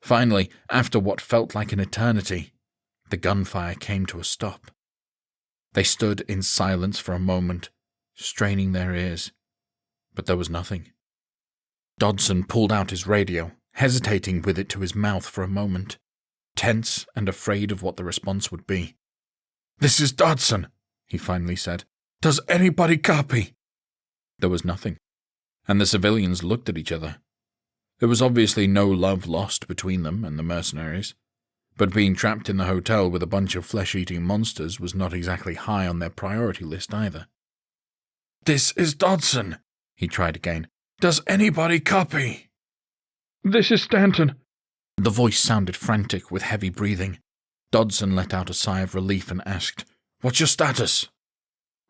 Finally, after what felt like an eternity, the gunfire came to a stop. They stood in silence for a moment, straining their ears, but there was nothing. Dodson pulled out his radio, hesitating with it to his mouth for a moment, tense and afraid of what the response would be. "This is Dodson," he finally said. "Does anybody copy?" There was nothing, and the civilians looked at each other. There was obviously no love lost between them and the mercenaries, but being trapped in the hotel with a bunch of flesh-eating monsters was not exactly high on their priority list either. "This is Dodson," he tried again. "Does anybody copy?" "This is Stanton." The voice sounded frantic with heavy breathing. Dodson let out a sigh of relief and asked, "What's your status?"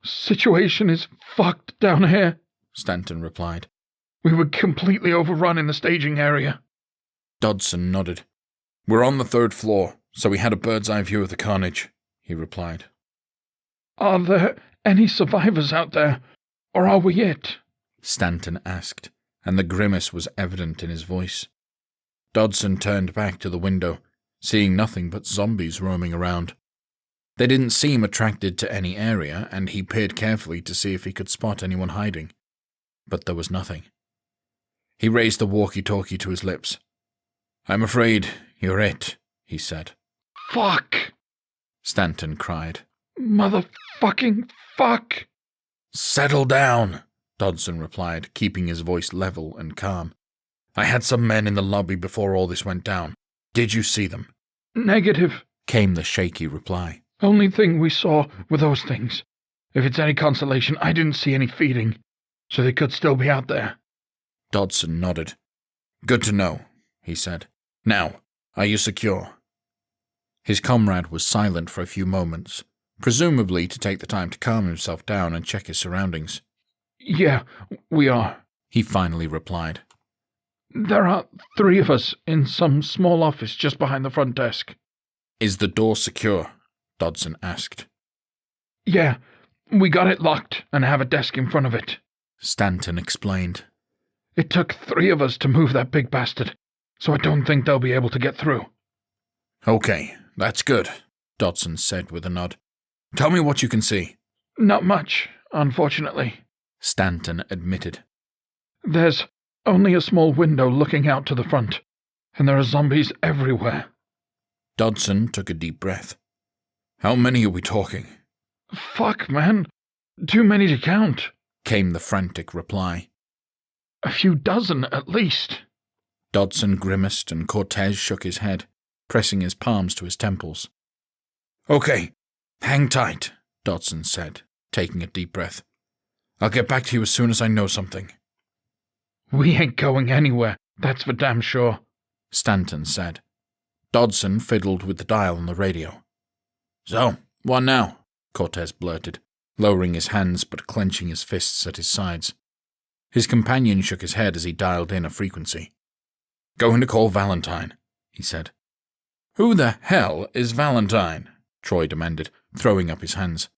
"Situation is fucked down here," Stanton replied. "We were completely overrun in the staging area." Dodson nodded. "We're on the 3rd floor, so we had a bird's-eye view of the carnage," he replied. "Are there any survivors out there, or are we it?" Stanton asked, and the grimace was evident in his voice. Dodson turned back to the window, seeing nothing but zombies roaming around. They didn't seem attracted to any area, and he peered carefully to see if he could spot anyone hiding. But there was nothing. He raised the walkie-talkie to his lips. "I'm afraid you're it," he said. "Fuck!" Stanton cried. "Motherfucking fuck!" "Settle down," Dodson replied, keeping his voice level and calm. "I had some men in the lobby before all this went down. Did you see them?" "Negative," came the shaky reply. "Only thing we saw were those things. If it's any consolation, I didn't see any feeding, so they could still be out there." Dodson nodded. "Good to know," he said. "Now, are you secure?" His comrade was silent for a few moments, presumably to take the time to calm himself down and check his surroundings. "Yeah, we are," he finally replied. "There are 3 of us in some small office just behind the front desk." "Is the door secure?" Dodson asked. "Yeah, we got it locked and have a desk in front of it," Stanton explained. "It took 3 of us to move that big bastard, so I don't think they'll be able to get through." "Okay, that's good," Dodson said with a nod. "Tell me what you can see." "Not much, unfortunately," Stanton admitted. "There's only a small window looking out to the front, and there are zombies everywhere." Dodson took a deep breath. "How many are we talking?" "Fuck, man. Too many to count," came the frantic reply. "A few dozen, at least." Dodson grimaced and Cortez shook his head, pressing his palms to his temples. "Okay, hang tight," Dodson said, taking a deep breath. "I'll get back to you as soon as I know something." "We ain't going anywhere, that's for damn sure," Stanton said. Dodson fiddled with the dial on the radio. "So, what now?" Cortez blurted, lowering his hands but clenching his fists at his sides. His companion shook his head as he dialed in a frequency. "Going to call Valentine," he said. "Who the hell is Valentine?" Troy demanded, throwing up his hands.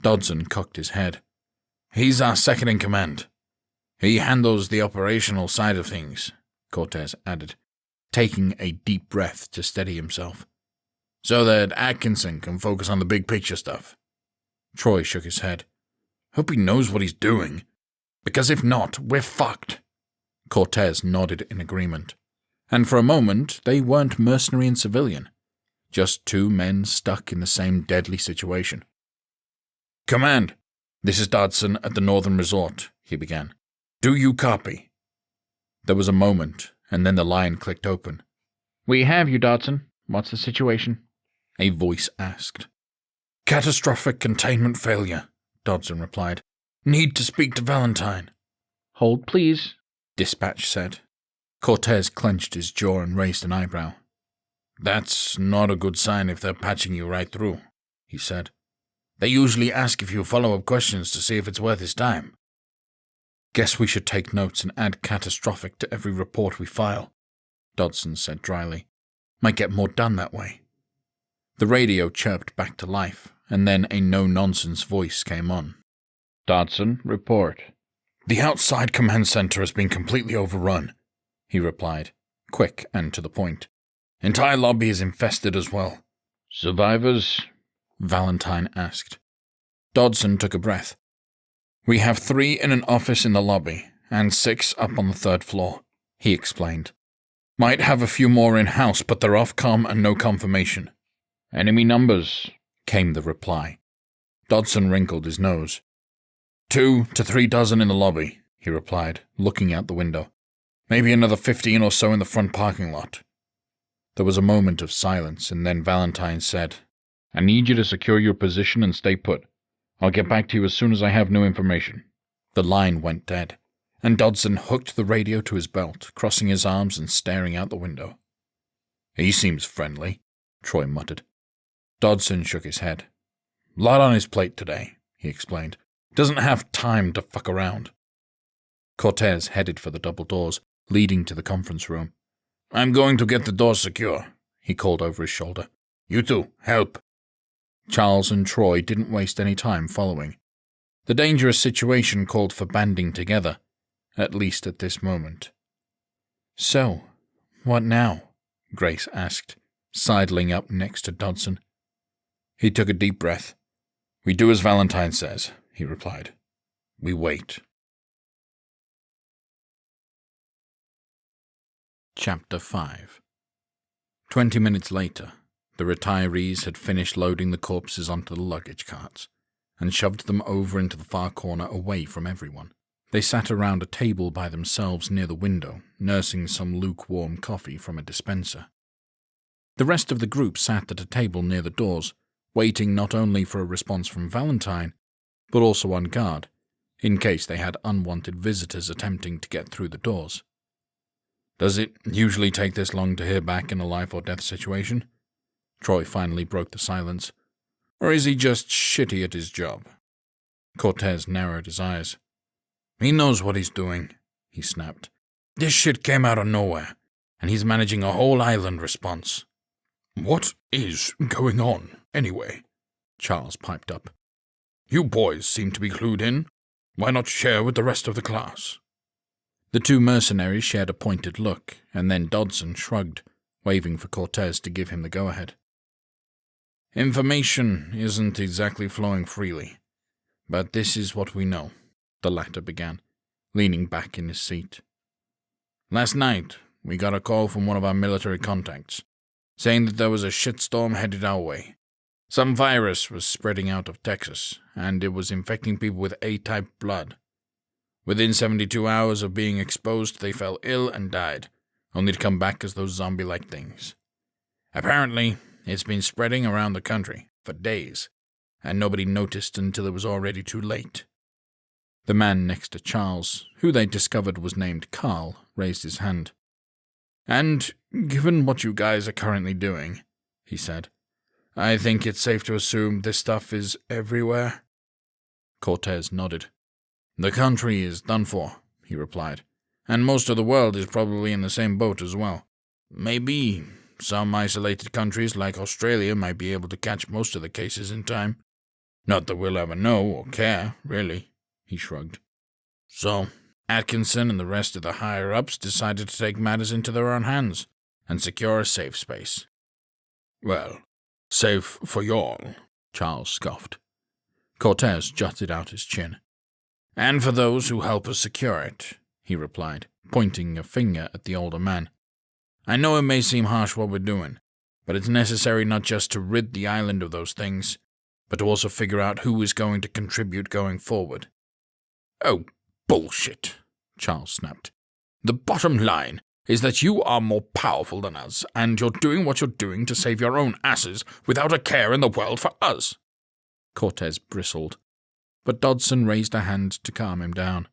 Dodson cocked his head. "He's our second-in-command. He handles the operational side of things," Cortez added, taking a deep breath to steady himself, "so that Atkinson can focus on the big-picture stuff." Troy shook his head. "Hope he knows what he's doing, because if not, we're fucked." Cortez nodded in agreement, and for a moment they weren't mercenary and civilian, just 2 men stuck in the same deadly situation. "Command, "This is Dodson at the Northern Resort," he began. "Do you copy?" There was a moment, and then the line clicked open. "We have you, Dodson. What's the situation?" a voice asked. "Catastrophic containment failure," Dodson replied. "Need to speak to Valentine." "Hold, please," dispatch said. Cortez clenched his jaw and raised an eyebrow. "That's not a good sign if they're patching you right through," he said. "They usually ask a few follow-up questions to see if it's worth his time." "Guess we should take notes and add catastrophic to every report we file," Dodson said dryly. "Might get more done that way." The radio chirped back to life, and then a no-nonsense voice came on. "Dodson, report." "The outside command center has been completely overrun," he replied, quick and to the point. "Entire lobby is infested as well." "Survivors?" Valentine asked. Dodson took a breath. "We have 3 in an office in the lobby, and 6 up on the 3rd floor," he explained. "Might have a few more in-house, but they're off-comm and no confirmation." "Enemy numbers?" came the reply. Dodson wrinkled his nose. 2 to 3 dozen in the lobby, he replied, looking out the window. Maybe another 15 or so in the front parking lot. There was a moment of silence, and then Valentine said, "I need you to secure your position and stay put. I'll get back to you as soon as I have new information." The line went dead, and Dodson hooked the radio to his belt, crossing his arms and staring out the window. "He seems friendly," Troy muttered. Dodson shook his head. "Lot on his plate today," he explained. "Doesn't have time to fuck around." Cortez headed for the double doors, leading to the conference room. "I'm going to get the doors secure," he called over his shoulder. "You two, help." Charles and Troy didn't waste any time following. The dangerous situation called for banding together, at least at this moment. "So, what now?" Grace asked, sidling up next to Dodson. He took a deep breath. "We do as Valentine says," he replied. "We wait." Chapter 5. 20 minutes later, the retirees had finished loading the corpses onto the luggage carts and shoved them over into the far corner away from everyone. They sat around a table by themselves near the window, nursing some lukewarm coffee from a dispenser. The rest of the group sat at a table near the doors, waiting not only for a response from Valentine, but also on guard, in case they had unwanted visitors attempting to get through the doors. "Does it usually take this long to hear back in a life-or-death situation?" Troy finally broke the silence. "Or is he just shitty at his job?" Cortez narrowed his eyes. "He knows what he's doing," he snapped. "This shit came out of nowhere, and he's managing a whole island response." "What is going on, anyway?" Charles piped up. "You boys seem to be clued in. Why not share with the rest of the class?" The 2 mercenaries shared a pointed look, and then Dodson shrugged, waving for Cortez to give him the go-ahead. "Information isn't exactly flowing freely, but this is what we know," the latter began, leaning back in his seat. "Last night, we got a call from one of our military contacts, saying that there was a shitstorm headed our way. Some virus was spreading out of Texas, and it was infecting people with A-type blood. Within 72 hours of being exposed, they fell ill and died, only to come back as those zombie-like things. Apparently, it's been spreading around the country for days, and nobody noticed until it was already too late." The man next to Charles, who they discovered was named Carl, raised his hand. "And given what you guys are currently doing," he said, "I think it's safe to assume this stuff is everywhere?" Cortez nodded. "The country is done for," he replied, "and most of the world is probably in the same boat as well. Maybe some isolated countries like Australia might be able to catch most of the cases in time. Not that we'll ever know or care, really," he shrugged. "So, Atkinson and the rest of the higher-ups decided to take matters into their own hands and secure a safe space." "Well, safe for y'all," Charles scoffed. Cortez jutted out his chin. "And for those who help us secure it," he replied, pointing a finger at the older man. "I know it may seem harsh what we're doing, but it's necessary not just to rid the island of those things, but to also figure out who is going to contribute going forward. Oh, bullshit, Charles snapped. The bottom line is that you are more powerful than us, and you're doing what you're doing to save your own asses without a care in the world for us. Cortez bristled, but Dodson raised a hand to calm him down.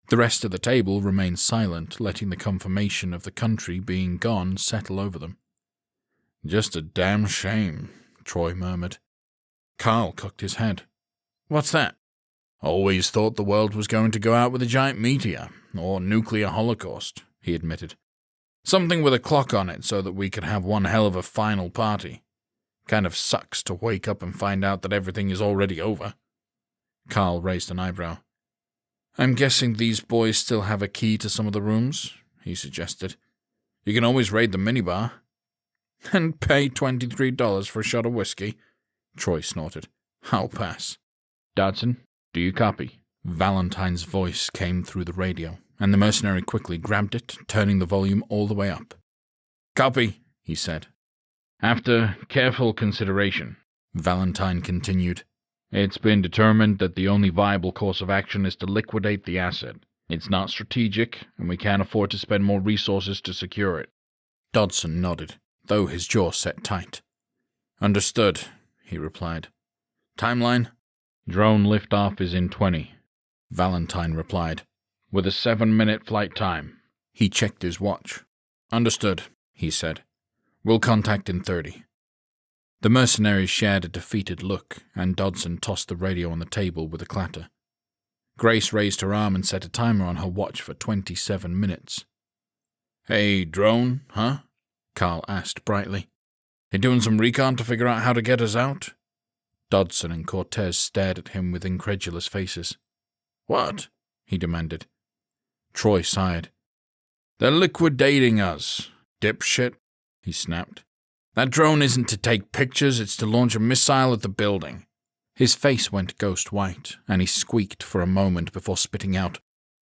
The rest of the table remained silent, letting the confirmation of the country being gone settle over them. Just a damn shame, Troy murmured. Carl cocked his head. What's that? Always thought the world was going to go out with a giant meteor, or nuclear holocaust, he admitted. Something with a clock on it so that we could have one hell of a final party. Kind of sucks to wake up and find out that everything is already over. Carl raised an eyebrow. I'm guessing these boys still have a key to some of the rooms, he suggested. You can always raid the minibar. And pay $23 for a shot of whiskey, Troy snorted. I'll pass. Dodson, do you copy? Valentine's voice came through the radio, and the mercenary quickly grabbed it, turning the volume all the way up. Copy, he said. After careful consideration, Valentine continued, it's been determined that the only viable course of action is to liquidate the asset. It's not strategic, and we can't afford to spend more resources to secure it. Dodson nodded, though his jaw set tight. Understood, he replied. Timeline? Drone liftoff is in 20, Valentine replied, with a 7-minute flight time. He checked his watch. Understood, he said. We'll contact in 30. The mercenaries shared a defeated look, and Dodson tossed the radio on the table with a clatter. Grace raised her arm and set a timer on her watch for 27 minutes. Hey, drone, huh? Carl asked brightly. You doing some recon to figure out how to get us out? Dodson and Cortez stared at him with incredulous faces. What? He demanded. Troy sighed. They're liquidating us, dipshit, he snapped. That drone isn't to take pictures, it's to launch a missile at the building. His face went ghost white, and he squeaked for a moment before spitting out,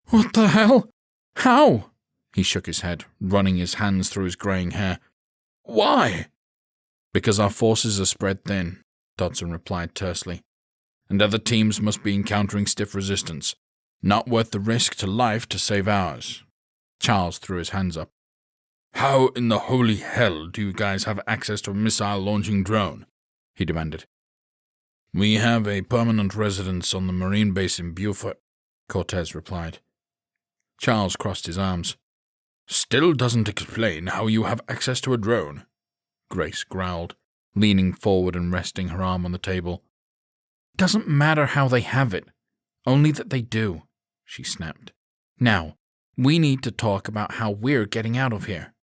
What the hell? How? He shook his head, running his hands through his graying hair. Why? Because our forces are spread thin, Dodson replied tersely, and other teams must be encountering stiff resistance. Not worth the risk to life to save ours. Charles threw his hands up. How in the holy hell do you guys have access to a missile-launching drone? He demanded. We have a permanent residence on the Marine base in Beaufort, Cortez replied. Charles crossed his arms. Still doesn't explain how you have access to a drone, Grace growled, leaning forward and resting her arm on the table. Doesn't matter how they have it, only that they do, she snapped. Now, we need to talk about how we're getting out of here.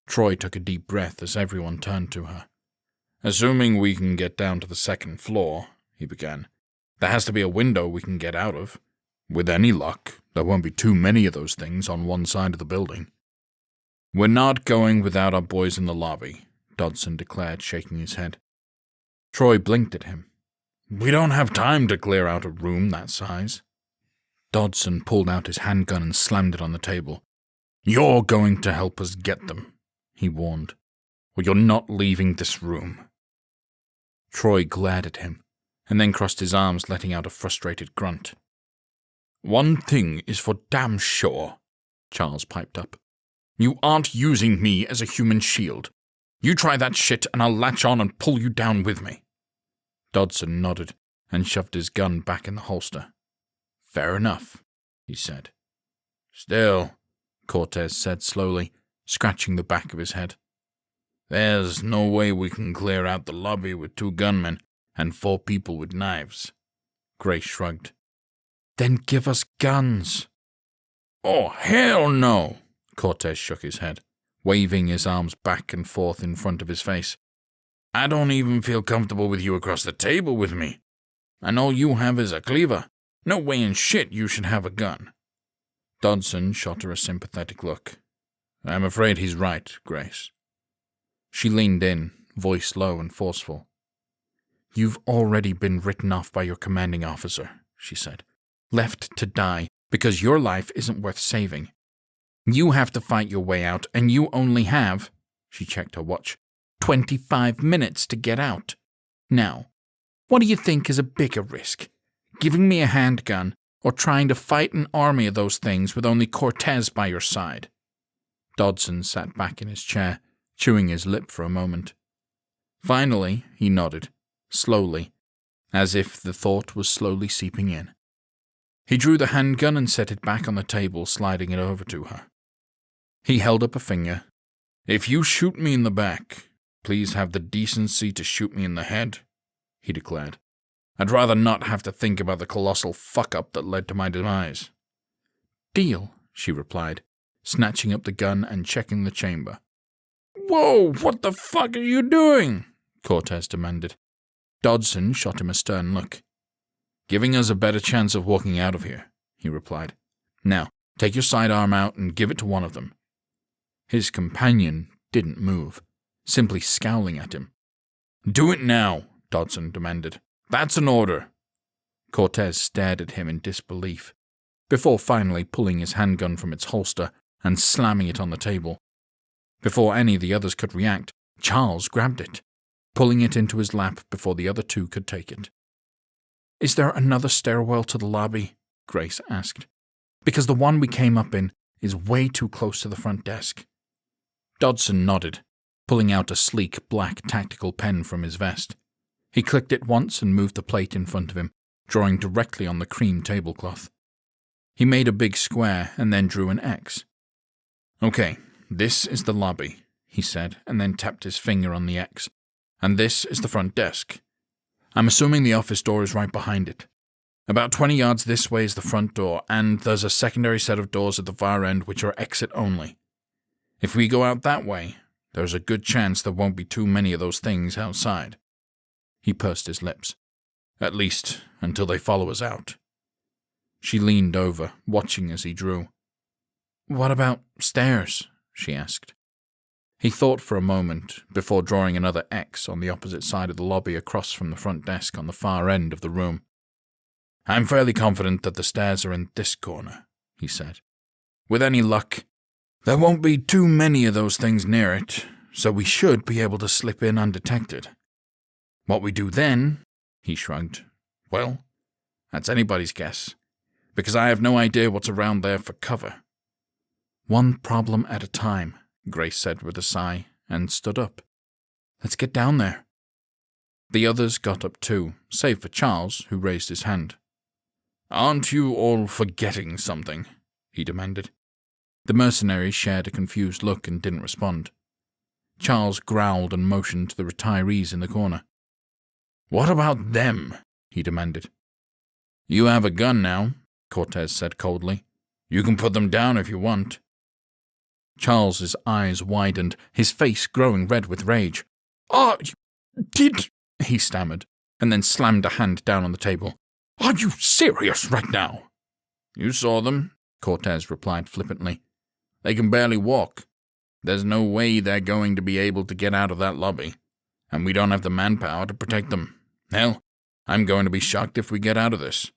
Troy took a deep breath as everyone turned to her. Assuming we can get down to the second floor, he began, there has to be a window we can get out of. With any luck, there won't be too many of those things on one side of the building. We're not going without our boys in the lobby, Dodson declared, shaking his head. Troy blinked at him. We don't have time to clear out a room that size. Dodson pulled out his handgun and slammed it on the table. You're going to help us get them, he warned, or you're not leaving this room. Troy glared at him, and then crossed his arms, letting out a frustrated grunt. One thing is for damn sure, Charles piped up. You aren't using me as a human shield. You try that shit and I'll latch on and pull you down with me. Dodson nodded and shoved his gun back in the holster. Fair enough, he said. Still, Cortez said slowly, scratching the back of his head. There's no way we can clear out the lobby with 2 gunmen and 4 people with knives. Grace shrugged. Then give us guns. Oh, hell no, Cortez shook his head, waving his arms back and forth in front of his face. I don't even feel comfortable with you across the table with me. And all you have is a cleaver. No way in shit you should have a gun. Dodson shot her a sympathetic look. I'm afraid he's right, Grace. She leaned in, voice low and forceful. You've already been written off by your commanding officer, she said. Left to die because your life isn't worth saving. You have to fight your way out, and you only have, she checked her watch, 25 minutes to get out. Now, What do you think is a bigger risk? Giving me a handgun or trying to fight an army of those things with only Cortez by your side?" Dodson sat back in his chair, chewing his lip for a moment. Finally, he nodded, slowly, as if the thought was slowly seeping in. He drew the handgun and set it back on the table, sliding it over to her. He held up a finger. "If you shoot me in the back, please have the decency to shoot me in the head," he declared. "I'd rather not have to think about the colossal fuck-up that led to my demise." "Deal," she replied, snatching up the gun and checking the chamber. "Whoa, what the fuck are you doing?" Cortez demanded. Dodson shot him a stern look. "Giving us a better chance of walking out of here," he replied. "Now, take your sidearm out and give it to one of them." His companion didn't move, simply scowling at him. "Do it now," Dodson demanded. "That's an order." Cortez stared at him in disbelief, before finally pulling his handgun from its holster and slamming it on the table. Before any of the others could react, Charles grabbed it, pulling it into his lap before the other two could take it. "Is there another stairwell to the lobby?" Grace asked. "Because the one we came up in is way too close to the front desk." Dodson nodded, pulling out a sleek black tactical pen from his vest. He clicked it once and moved the plate in front of him, drawing directly on the cream tablecloth. He made a big square and then drew an X. "Okay, this is the lobby," he said, and then tapped his finger on the X. "And this is the front desk. I'm assuming the office door is right behind it. About 20 yards this way is the front door, and there's a secondary set of doors at the far end which are exit only. If we go out that way, there's a good chance there won't be too many of those things outside." He pursed his lips. "At least, until they follow us out." She leaned over, watching as he drew. "What about stairs?" she asked. He thought for a moment, before drawing another X on the opposite side of the lobby across from the front desk on the far end of the room. "I'm fairly confident that the stairs are in this corner," he said. "With any luck, there won't be too many of those things near it, so we should be able to slip in undetected. What we do then," he shrugged, "well, that's anybody's guess, because I have no idea what's around there for cover." "One problem at a time," Grace said with a sigh, and stood up. "Let's get down there." The others got up too, save for Charles, who raised his hand. "Aren't you all forgetting something?" he demanded. The mercenary shared a confused look and didn't respond. Charles growled and motioned to the retirees in the corner. "What about them?" he demanded. "You have a gun now," Cortez said coldly. "You can put them down if you want." Charles's eyes widened, his face growing red with rage. "You did," he stammered, and then slammed a hand down on the table. "Are you serious right now?" "You saw them," Cortez replied flippantly. "They can barely walk. There's no way they're going to be able to get out of that lobby, and we don't have the manpower to protect them. Hell, I'm going to be shocked if we get out of this."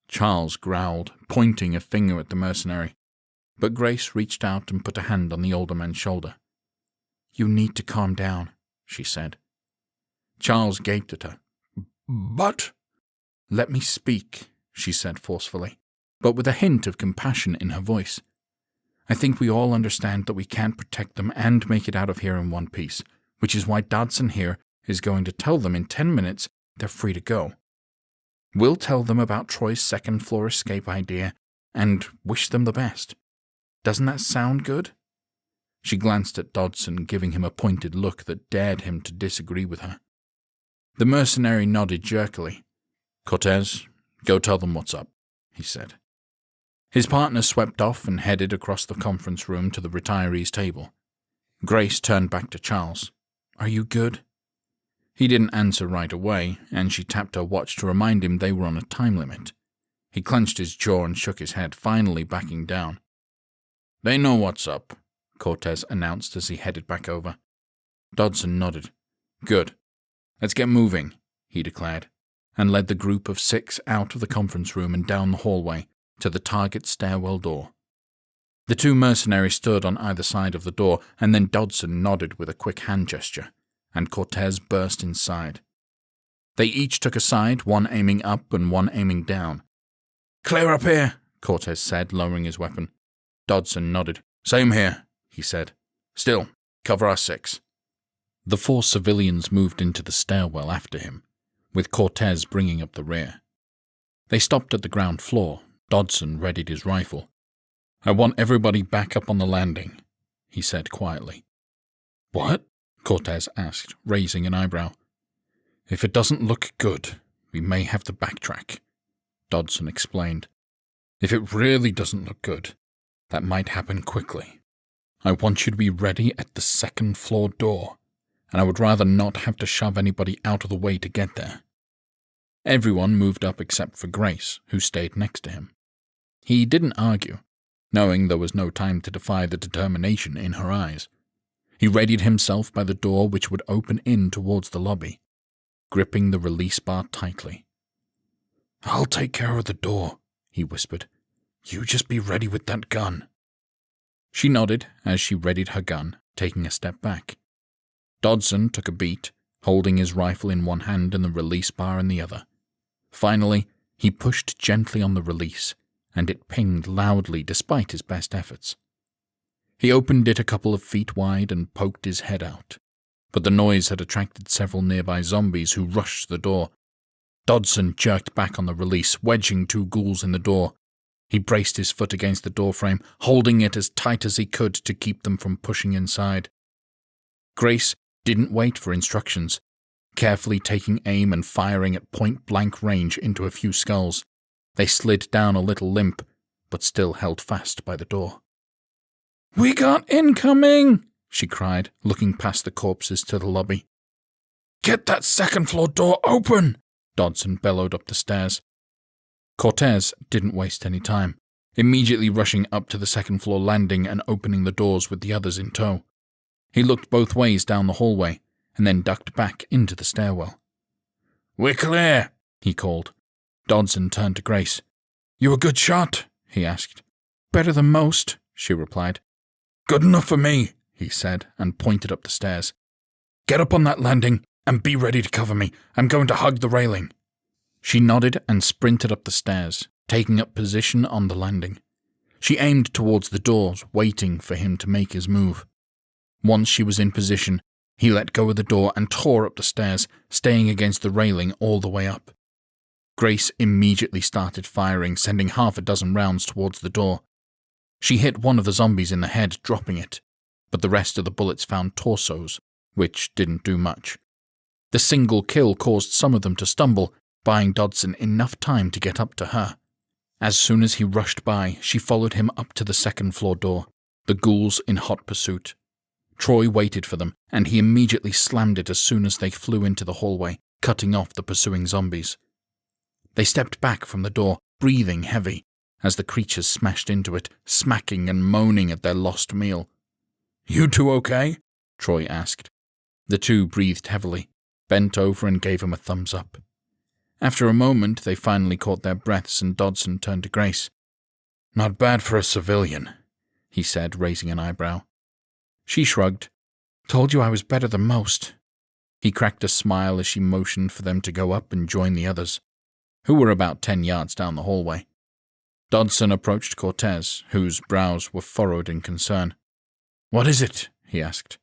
Charles growled, pointing a finger at the mercenary, but Grace reached out and put a hand on the older man's shoulder. "You need to calm down," she said. Charles gaped at her. "But—" "Let me speak," she said forcefully, but with a hint of compassion in her voice. "I think we all understand that we can't protect them and make it out of here in one piece, which is why Dodson here is going to tell them in 10 minutes they're free to go. We'll tell them about Troy's second-floor escape idea and wish them the best. Doesn't that sound good?" She glanced at Dodson, giving him a pointed look that dared him to disagree with her. The mercenary nodded jerkily. "Cortez, go tell them what's up," he said. His partner swept off and headed across the conference room to the retirees' table. Grace turned back to Charles. "Are you good?" He didn't answer right away, and she tapped her watch to remind him they were on a time limit. He clenched his jaw and shook his head, finally backing down. "They know what's up," Cortez announced as he headed back over. Dodson nodded. "Good. Let's get moving," he declared, and led the group of 6 out of the conference room and down the hallway to the target stairwell door. The 2 mercenaries stood on either side of the door, and then Dodson nodded with a quick hand gesture, and Cortez burst inside. They each took a side, one aiming up and one aiming down. "Clear up here," Cortez said, lowering his weapon. Dodson nodded. "Same here," he said. "Still, cover our six." The 4 civilians moved into the stairwell after him, with Cortez bringing up the rear. They stopped at the ground floor. Dodson readied his rifle. "I want everybody back up on the landing," he said quietly. "What?" Cortez asked, raising an eyebrow. "If it doesn't look good, we may have to backtrack," Dodson explained. "If it really doesn't look good, that might happen quickly. I want you to be ready at the 2nd floor door, and I would rather not have to shove anybody out of the way to get there." Everyone moved up except for Grace, who stayed next to him. He didn't argue, knowing there was no time to defy the determination in her eyes. He readied himself by the door which would open in towards the lobby, gripping the release bar tightly. "I'll take care of the door," he whispered. "You just be ready with that gun." She nodded as she readied her gun, taking a step back. Dodson took a beat, holding his rifle in one hand and the release bar in the other. Finally, he pushed gently on the release, and it pinged loudly despite his best efforts. He opened it a couple of feet wide and poked his head out, but the noise had attracted several nearby zombies who rushed to the door. Dodson jerked back on the release, wedging 2 ghouls in the door. He braced his foot against the doorframe, holding it as tight as he could to keep them from pushing inside. Grace didn't wait for instructions, carefully taking aim and firing at point-blank range into a few skulls. They slid down a little limp, but still held fast by the door. "We got incoming!" she cried, looking past the corpses to the lobby. "Get that 2nd floor door open!" Dodson bellowed up the stairs. Cortez didn't waste any time, immediately rushing up to the 2nd floor landing and opening the doors with the others in tow. He looked both ways down the hallway, and then ducked back into the stairwell. "We're clear," he called. Dodson turned to Grace. "You a good shot?" he asked. "Better than most," she replied. "Good enough for me," he said, and pointed up the stairs. "Get up on that landing, and be ready to cover me. I'm going to hug the railing." She nodded and sprinted up the stairs, taking up position on the landing. She aimed towards the doors, waiting for him to make his move. Once she was in position, he let go of the door and tore up the stairs, staying against the railing all the way up. Grace immediately started firing, sending 6 rounds towards the door. She hit one of the zombies in the head, dropping it, but the rest of the bullets found torsos, which didn't do much. The single kill caused some of them to stumble, buying Dodson enough time to get up to her. As soon as he rushed by, she followed him up to the 2nd floor door, the ghouls in hot pursuit. Troy waited for them, and he immediately slammed it as soon as they flew into the hallway, cutting off the pursuing zombies. They stepped back from the door, breathing heavy, as the creatures smashed into it, smacking and moaning at their lost meal. "You two okay?" Troy asked. The 2 breathed heavily, bent over and gave him a thumbs up. After a moment, they finally caught their breaths, and Dodson turned to Grace. "Not bad for a civilian," he said, raising an eyebrow. She shrugged. "Told you I was better than most." He cracked a smile as she motioned for them to go up and join the others, who were about 10 yards down the hallway. Dodson approached Cortez, whose brows were furrowed in concern. "What is it?" he asked.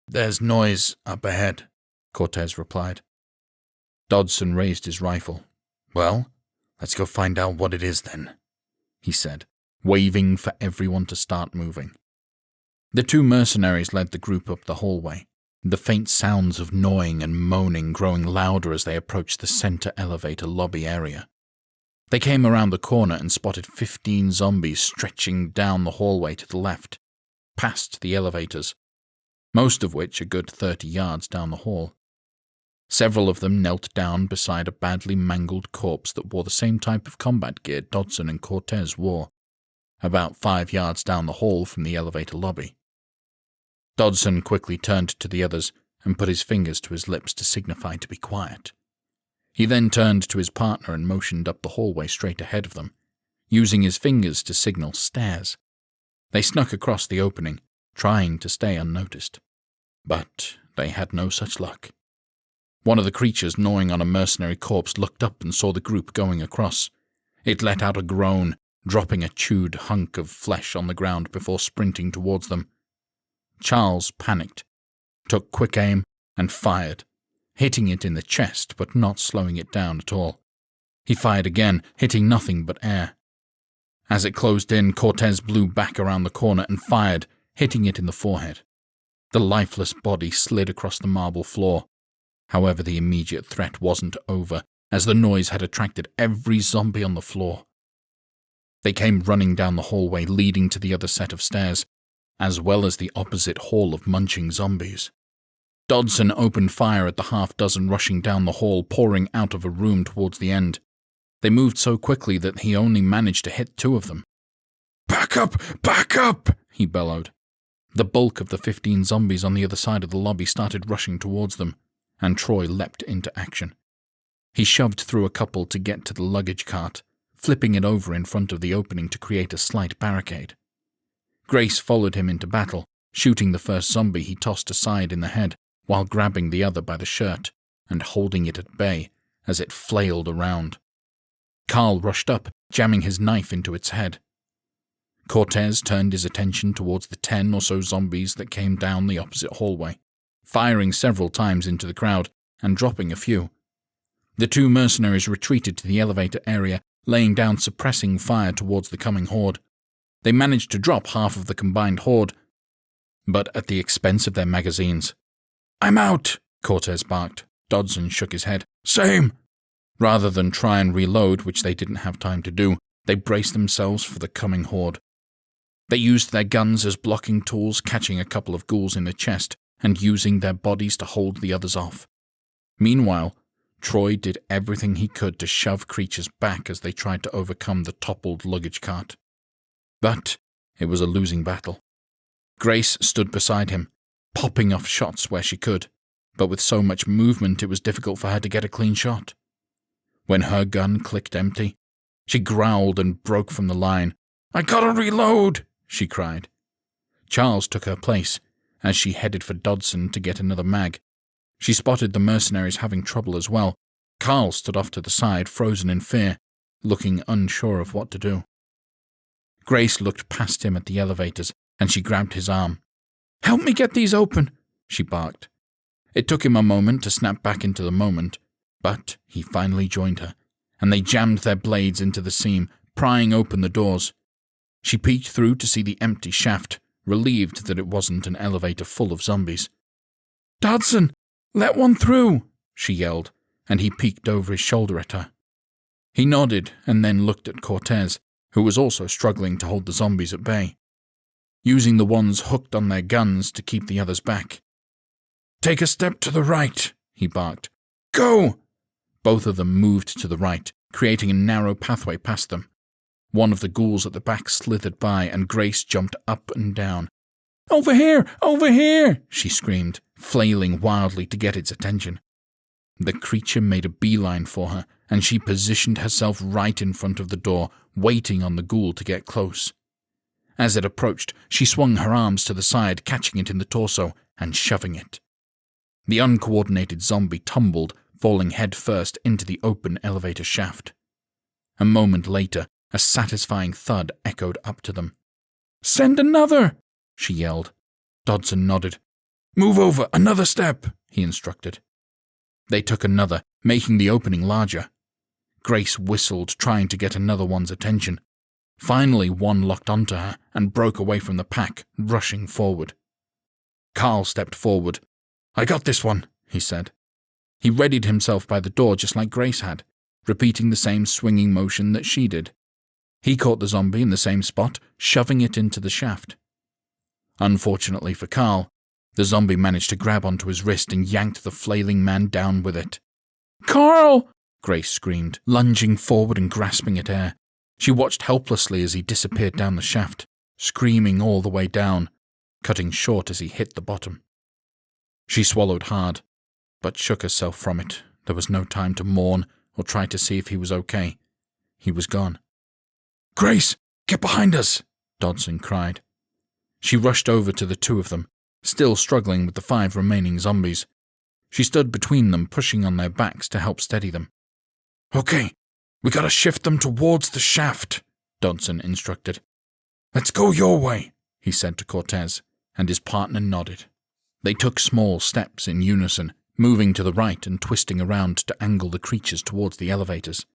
"There's noise up ahead," Cortez replied. Dodson raised his rifle. "Well, let's go find out what it is then," he said, waving for everyone to start moving. The 2 mercenaries led the group up the hallway, the faint sounds of gnawing and moaning growing louder as they approached the center elevator lobby area. They came around the corner and spotted 15 zombies stretching down the hallway to the left, past the elevators, most of which a good 30 yards down the hall. Several of them knelt down beside a badly mangled corpse that wore the same type of combat gear Dodson and Cortez wore, about 5 yards down the hall from the elevator lobby. Dodson quickly turned to the others and put his fingers to his lips to signify to be quiet. He then turned to his partner and motioned up the hallway straight ahead of them, using his fingers to signal stairs. They snuck across the opening, trying to stay unnoticed. But they had no such luck. One of the creatures gnawing on a mercenary corpse looked up and saw the group going across. It let out a groan, dropping a chewed hunk of flesh on the ground before sprinting towards them. Charles panicked, took quick aim, and fired, hitting it in the chest but not slowing it down at all. He fired again, hitting nothing but air. As it closed in, Cortez blew back around the corner and fired, hitting it in the forehead. The lifeless body slid across the marble floor. However, the immediate threat wasn't over, as the noise had attracted every zombie on the floor. They came running down the hallway leading to the other set of stairs, as well as the opposite hall of munching zombies. Dodson opened fire at the half-dozen rushing down the hall, pouring out of a room towards the end. They moved so quickly that he only managed to hit 2 of them. "Back up! Back up!" he bellowed. The bulk of the 15 zombies on the other side of the lobby started rushing towards them, and Troy leapt into action. He shoved through a couple to get to the luggage cart, flipping it over in front of the opening to create a slight barricade. Grace followed him into battle, shooting the first zombie he tossed aside in the head while grabbing the other by the shirt and holding it at bay as it flailed around. Carl rushed up, jamming his knife into its head. Cortez turned his attention towards the 10 or so zombies that came down the opposite hallway, firing several times into the crowd and dropping a few. The 2 mercenaries retreated to the elevator area, laying down suppressing fire towards the coming horde. They managed to drop half of the combined horde, but at the expense of their magazines. "I'm out!" Cortez barked. Dodson shook his head. "Same!" Rather than try and reload, which they didn't have time to do, they braced themselves for the coming horde. They used their guns as blocking tools, catching a couple of ghouls in the chest and using their bodies to hold the others off. Meanwhile, Troy did everything he could to shove creatures back as they tried to overcome the toppled luggage cart. But it was a losing battle. Grace stood beside him, popping off shots where she could, but with so much movement it was difficult for her to get a clean shot. When her gun clicked empty, she growled and broke from the line. "I gotta reload!" she cried. Charles took her place as she headed for Dodson to get another mag. She spotted the mercenaries having trouble as well. Carl stood off to the side, frozen in fear, looking unsure of what to do. Grace looked past him at the elevators, and she grabbed his arm. "Help me get these open," she barked. It took him a moment to snap back into the moment, but he finally joined her, and they jammed their blades into the seam, prying open the doors. She peeked through to see the empty shaft, relieved that it wasn't an elevator full of zombies. "Dodson, let one through," she yelled, and he peeked over his shoulder at her. He nodded and then looked at Cortez, who was also struggling to hold the zombies at bay, using the ones hooked on their guns to keep the others back. "Take a step to the right," he barked. "Go!" Both of them moved to the right, creating a narrow pathway past them. One of the ghouls at the back slithered by, and Grace jumped up and down. Over here! Over here!" she screamed, flailing wildly to get its attention. The creature made a beeline for her, and she positioned herself right in front of the door, waiting on the ghoul to get close. As it approached, she swung her arms to the side, catching it in the torso and shoving it. The uncoordinated zombie tumbled, falling head-first into the open elevator shaft. A moment later, a satisfying thud echoed up to them. "Send another!" she yelled. Dodson nodded. "Move over, another step," he instructed. They took another, making the opening larger. Grace whistled, trying to get another one's attention. Finally, one locked onto her and broke away from the pack, rushing forward. Carl stepped forward. "I got this one," he said. He readied himself by the door just like Grace had, repeating the same swinging motion that she did. He caught the zombie in the same spot, shoving it into the shaft. Unfortunately for Carl, the zombie managed to grab onto his wrist and yanked the flailing man down with it. "Carl!" Grace screamed, lunging forward and grasping at air. She watched helplessly as he disappeared down the shaft, screaming all the way down, cutting short as he hit the bottom. She swallowed hard, but shook herself from it. There was no time to mourn or try to see if he was okay. He was gone. "Grace, get behind us!" Dodson cried. She rushed over to the 2 of them, still struggling with the 5 remaining zombies. She stood between them, pushing on their backs to help steady them. "Okay, we gotta shift them towards the shaft," Dodson instructed. "Let's go your way," he said to Cortez, and his partner nodded. They took small steps in unison, moving to the right and twisting around to angle the creatures towards the elevators.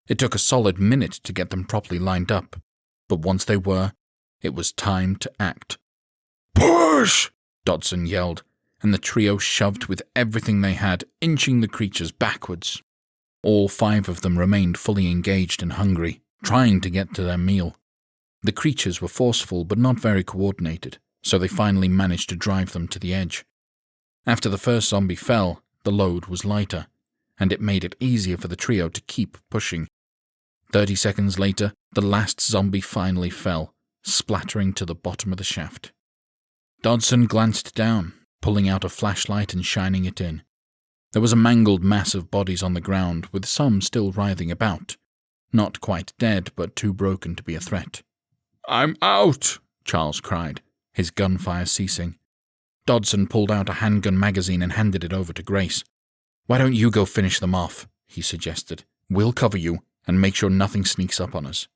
It took a solid minute to get them properly lined up, but once they were, it was time to act. "Push!" Dodson yelled, and the trio shoved with everything they had, inching the creatures backwards. All 5 of them remained fully engaged and hungry, trying to get to their meal. The creatures were forceful but not very coordinated, so they finally managed to drive them to the edge. After the first zombie fell, the load was lighter, and it made it easier for the trio to keep pushing. 30 seconds later, the last zombie finally fell, splattering to the bottom of the shaft. Dodson glanced down, pulling out a flashlight and shining it in. There was a mangled mass of bodies on the ground, with some still writhing about. Not quite dead, but too broken to be a threat. "I'm out!" Charles cried, his gunfire ceasing. Dodson pulled out a handgun magazine and handed it over to Grace. "Why don't you go finish them off?" he suggested. "We'll cover you and make sure nothing sneaks up on us."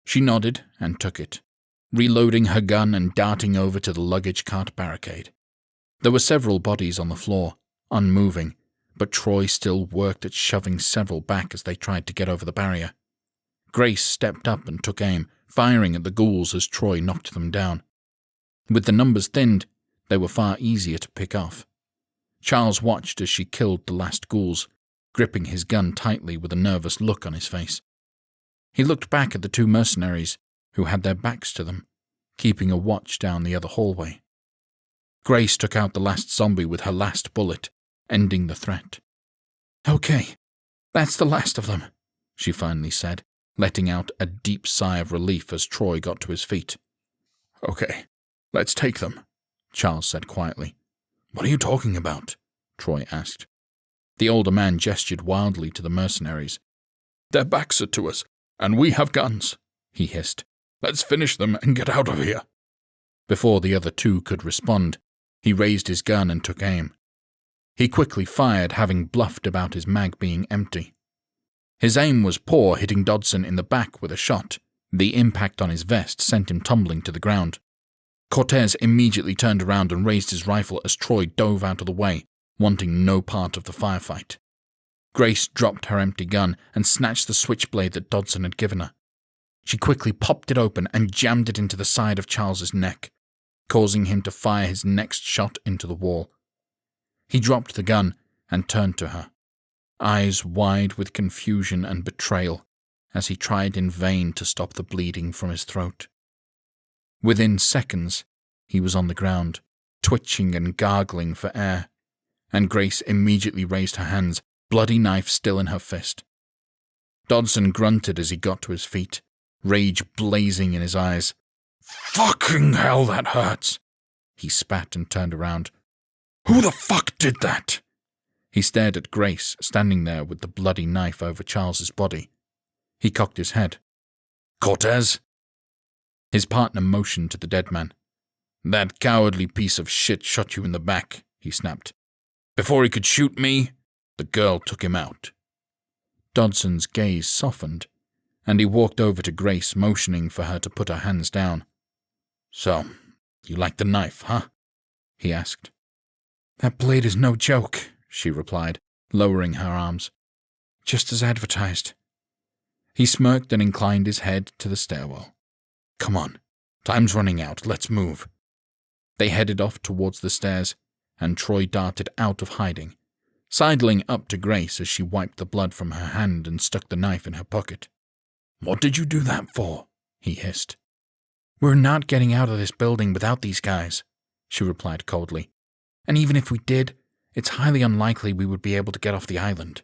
She nodded and took it, reloading her gun and darting over to the luggage cart barricade. There were several bodies on the floor, unmoving, but Troy still worked at shoving several back as they tried to get over the barrier. Grace stepped up and took aim, firing at the ghouls as Troy knocked them down. With the numbers thinned, they were far easier to pick off. Charles watched as she killed the last ghouls, gripping his gun tightly with a nervous look on his face. He looked back at the 2 mercenaries, who had their backs to them, keeping a watch down the other hallway. Grace took out the last zombie with her last bullet, ending the threat. "Okay, that's the last of them," she finally said, letting out a deep sigh of relief as Troy got to his feet. "Okay, let's take them," Charles said quietly. "What are you talking about?" Troy asked. The older man gestured wildly to the mercenaries. "Their backs are to us, and we have guns," he hissed. "Let's finish them and get out of here." Before the other 2 could respond, he raised his gun and took aim. He quickly fired, having bluffed about his mag being empty. His aim was poor, hitting Dodson in the back with a shot. The impact on his vest sent him tumbling to the ground. Cortez immediately turned around and raised his rifle as Troy dove out of the way, wanting no part of the firefight. Grace dropped her empty gun and snatched the switchblade that Dodson had given her. She quickly popped it open and jammed it into the side of Charles's neck, causing him to fire his next shot into the wall. He dropped the gun and turned to her, eyes wide with confusion and betrayal, as he tried in vain to stop the bleeding from his throat. Within seconds, he was on the ground, twitching and gargling for air, and Grace immediately raised her hands, bloody knife still in her fist. Dodson grunted as he got to his feet, rage blazing in his eyes. "Fucking hell, that hurts!" He spat and turned around. "Who the fuck did that?" He stared at Grace, standing there with the bloody knife over Charles's body. He cocked his head. "Cortez?" His partner motioned to the dead man. "That cowardly piece of shit shot you in the back," he snapped. "Before he could shoot me, the girl took him out." Dodson's gaze softened, and he walked over to Grace, motioning for her to put her hands down. "So, you like the knife, huh?" he asked. "That blade is no joke," she replied, lowering her arms. "Just as advertised." He smirked and inclined his head to the stairwell. "Come on, time's running out, let's move." They headed off towards the stairs, and Troy darted out of hiding, sidling up to Grace as she wiped the blood from her hand and stuck the knife in her pocket. "What did you do that for?" he hissed. "We're not getting out of this building without these guys," she replied coldly. "And even if we did, it's highly unlikely we would be able to get off the island."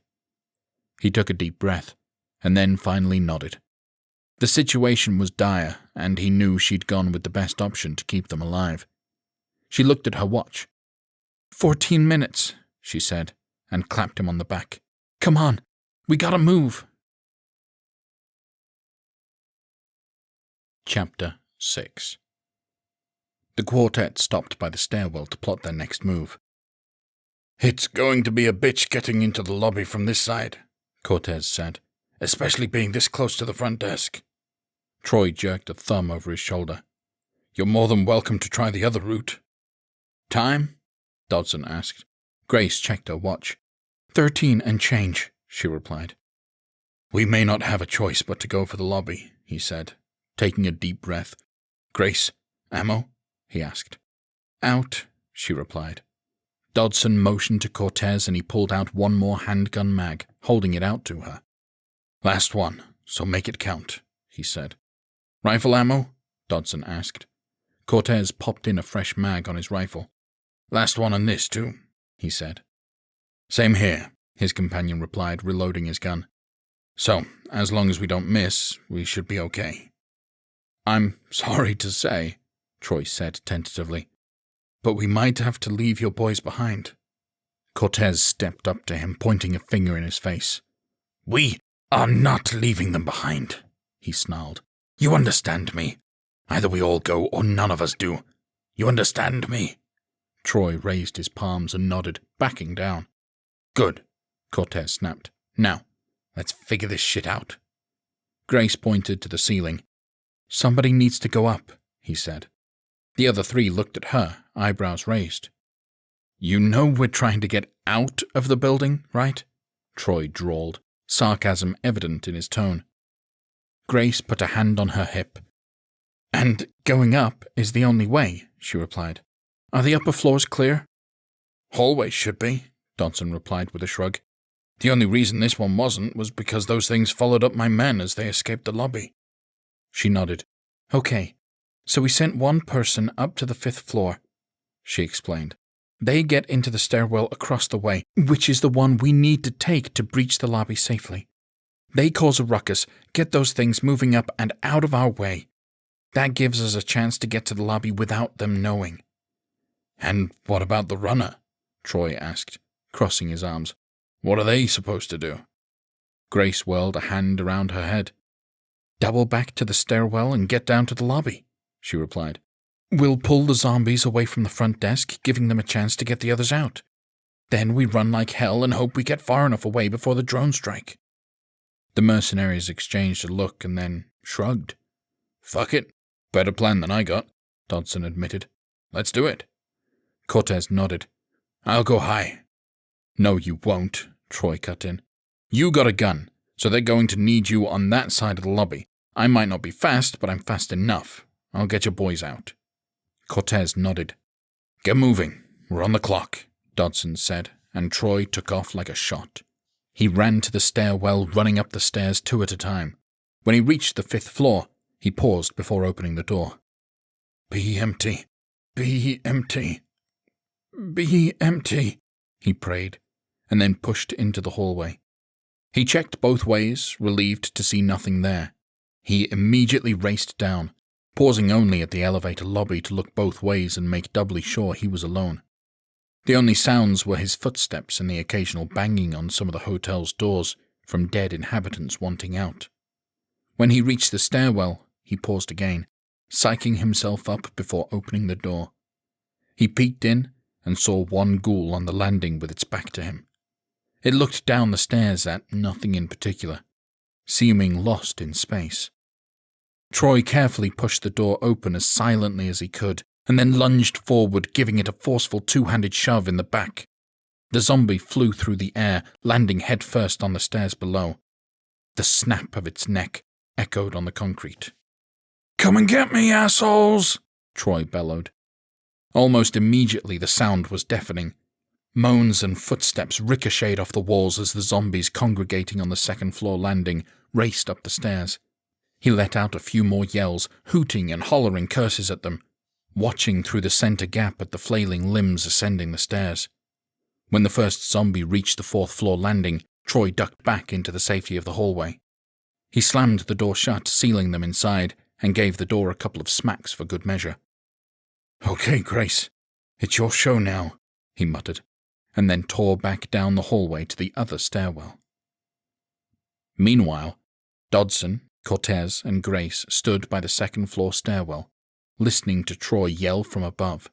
He took a deep breath, and then finally nodded. The situation was dire, and he knew she'd gone with the best option to keep them alive. She looked at her watch. 14 minutes, she said, and clapped him on the back. "Come on, we gotta move." Chapter 6. The quartet stopped by the stairwell to plot their next move. "It's going to be a bitch getting into the lobby from this side," Cortez said, "especially being this close to the front desk." Troy jerked a thumb over his shoulder. "You're more than welcome to try the other route." "Time?" Dodson asked. Grace checked her watch. 13 and change, she replied. "We may not have a choice but to go for the lobby," he said, taking a deep breath. "Grace, ammo?" he asked. "Out," she replied. Dodson motioned to Cortez and he pulled out one more handgun mag, holding it out to her. "Last one, so make it count," he said. "Rifle ammo?" Dodson asked. Cortez popped in a fresh mag on his rifle. "Last one on this, too," he said. "Same here," his companion replied, reloading his gun. "So, as long as we don't miss, we should be okay." "I'm sorry to say," Troy said tentatively, "but we might have to leave your boys behind." Cortez stepped up to him, pointing a finger in his face. "We are not leaving them behind," he snarled. "You understand me? Either we all go or none of us do. You understand me?" Troy raised his palms and nodded, backing down. "Good," Cortez snapped. "Now, let's figure this shit out." Grace pointed to the ceiling. "Somebody needs to go up," he said. The other three looked at her, eyebrows raised. "You know we're trying to get out of the building, right?" Troy drawled, sarcasm evident in his tone. Grace put a hand on her hip. "And going up is the only way," she replied. "Are the upper floors clear?" "Hallway should be," Dodson replied with a shrug. "The only reason this one wasn't was because those things followed up my men as they escaped the lobby." She nodded. "Okay, so we sent one person up to the 5th floor," she explained. "They get into the stairwell across the way, which is the one we need to take to breach the lobby safely. They cause a ruckus, get those things moving up and out of our way. That gives us a chance to get to the lobby without them knowing." "And what about the runner?" Troy asked, crossing his arms. "What are they supposed to do?" Grace whirled a hand around her head. "Double back to the stairwell and get down to the lobby," she replied. "We'll pull the zombies away from the front desk, giving them a chance to get the others out. Then we run like hell and hope we get far enough away before the drones strike." The mercenaries exchanged a look and then shrugged. "Fuck it. Better plan than I got," Dodson admitted. "Let's do it." Cortez nodded. "I'll go high." "No, you won't," Troy cut in. "You got a gun, so they're going to need you on that side of the lobby. I might not be fast, but I'm fast enough. I'll get your boys out." Cortez nodded. "Get moving. We're on the clock," Dodson said, and Troy took off like a shot. He ran to the stairwell, running up the stairs 2 at a time. When he reached the 5th floor, he paused before opening the door. "Be empty. Be empty. Be empty," he prayed, and then pushed into the hallway. He checked both ways, relieved to see nothing there. He immediately raced down, pausing only at the elevator lobby to look both ways and make doubly sure he was alone. The only sounds were his footsteps and the occasional banging on some of the hotel's doors from dead inhabitants wanting out. When he reached the stairwell, he paused again, psyching himself up before opening the door. He peeked in and saw one ghoul on the landing with its back to him. It looked down the stairs at nothing in particular, seeming lost in space. Troy carefully pushed the door open as silently as he could, and then lunged forward, giving it a forceful 2-handed shove in the back. The zombie flew through the air, landing headfirst on the stairs below. The snap of its neck echoed on the concrete. "Come and get me, assholes!" Troy bellowed. Almost immediately the sound was deafening. Moans and footsteps ricocheted off the walls as the zombies congregating on the 2nd floor landing raced up the stairs. He let out a few more yells, hooting and hollering curses at them, watching through the center gap at the flailing limbs ascending the stairs. When the first zombie reached the 4th floor landing, Troy ducked back into the safety of the hallway. He slammed the door shut, sealing them inside, and gave the door a couple of smacks for good measure. "Okay, Grace, it's your show now," he muttered, and then tore back down the hallway to the other stairwell. Meanwhile, Dodson, Cortez, and Grace stood by the 2nd floor stairwell, listening to Troy yell from above.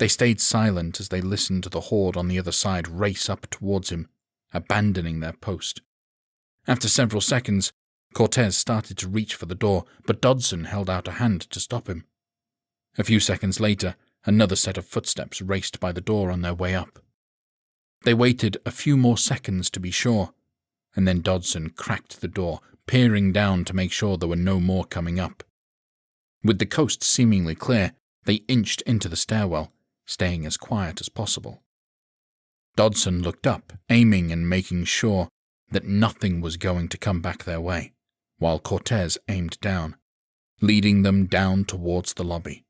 They stayed silent as they listened to the horde on the other side race up towards him, abandoning their post. After several seconds, Cortez started to reach for the door, but Dodson held out a hand to stop him. A few seconds later, another set of footsteps raced by the door on their way up. They waited a few more seconds to be sure, and then Dodson cracked the door, peering down to make sure there were no more coming up. With the coast seemingly clear, they inched into the stairwell, staying as quiet as possible. Dodson looked up, aiming and making sure that nothing was going to come back their way, while Cortez aimed down, leading them down towards the lobby.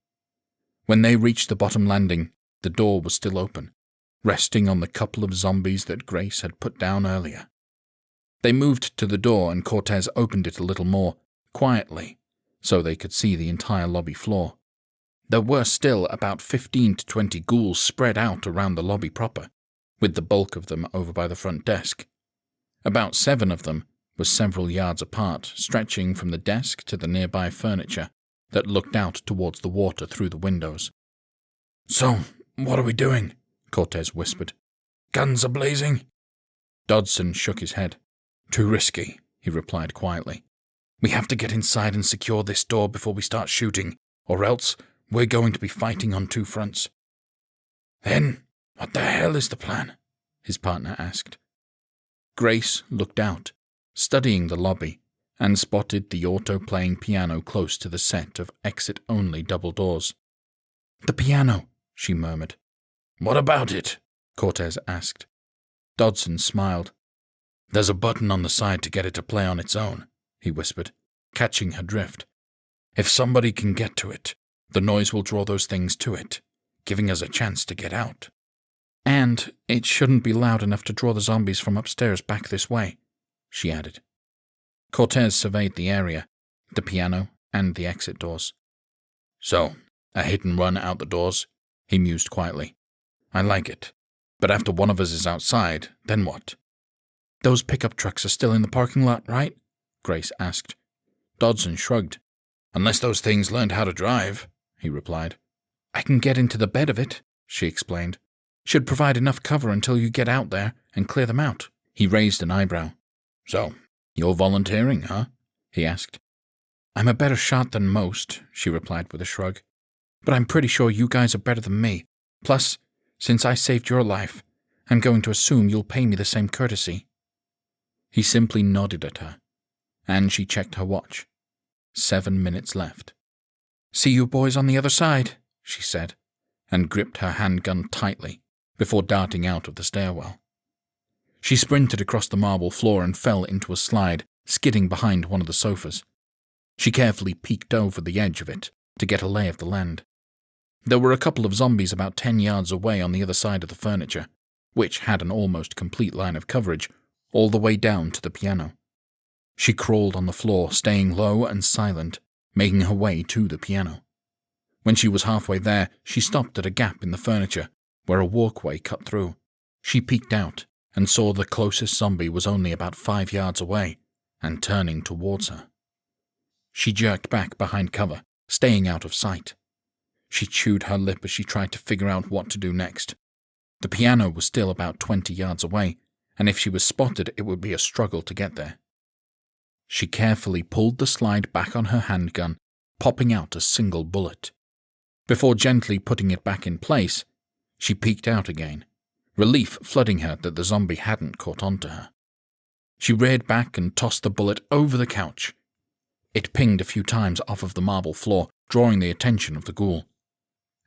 When they reached the bottom landing, the door was still open, resting on the couple of zombies that Grace had put down earlier. They moved to the door and Cortez opened it a little more, quietly, so they could see the entire lobby floor. There were still about 15 to 20 ghouls spread out around the lobby proper, with the bulk of them over by the front desk. About 7 of them were several yards apart, stretching from the desk to the nearby furniture that looked out towards the water through the windows. "So, what are we doing?" Cortez whispered. "Guns are blazing?" Dodson shook his head. "Too risky," he replied quietly. "We have to get inside and secure this door before we start shooting, or else we're going to be fighting on 2 fronts. "Then, what the hell is the plan?" his partner asked. Grace looked out, studying the lobby, and spotted the auto-playing piano close to the set of exit-only double doors. "The piano," she murmured. "What about it?" Cortez asked. Dodson smiled. "There's a button on the side to get it to play on its own," he whispered, catching her drift. "If somebody can get to it, the noise will draw those things to it, giving us a chance to get out. And it shouldn't be loud enough to draw the zombies from upstairs back this way," she added. Cortez surveyed the area, the piano, and the exit doors. "So, a hit and run out the doors?" he mused quietly. "I like it. But after one of us is outside, then what?" "Those pickup trucks are still in the parking lot, right?" Grace asked. Dodson shrugged. "Unless those things learned how to drive," he replied. "I can get into the bed of it," she explained. "Should provide enough cover until you get out there and clear them out." He raised an eyebrow. "So, you're volunteering, huh?" he asked. "I'm a better shot than most," she replied with a shrug. "But I'm pretty sure you guys are better than me. Plus, since I saved your life, I'm going to assume you'll pay me the same courtesy." He simply nodded at her, and she checked her watch. 7 minutes left. "See you boys on the other side," she said, and gripped her handgun tightly before darting out of the stairwell. She sprinted across the marble floor and fell into a slide, skidding behind one of the sofas. She carefully peeked over the edge of it to get a lay of the land. There were a couple of zombies about 10 yards away on the other side of the furniture, which had an almost complete line of coverage, all the way down to the piano. She crawled on the floor, staying low and silent, making her way to the piano. When she was halfway there, she stopped at a gap in the furniture, where a walkway cut through. She peeked out and saw the closest zombie was only about 5 yards away, and turning towards her. She jerked back behind cover, staying out of sight. She chewed her lip as she tried to figure out what to do next. The piano was still about 20 yards away, and if she was spotted, it would be a struggle to get there. She carefully pulled the slide back on her handgun, popping out a single bullet. Before gently putting it back in place, she peeked out again, relief flooding her that the zombie hadn't caught on to her. She reared back and tossed the bullet over the couch. It pinged a few times off of the marble floor, drawing the attention of the ghoul.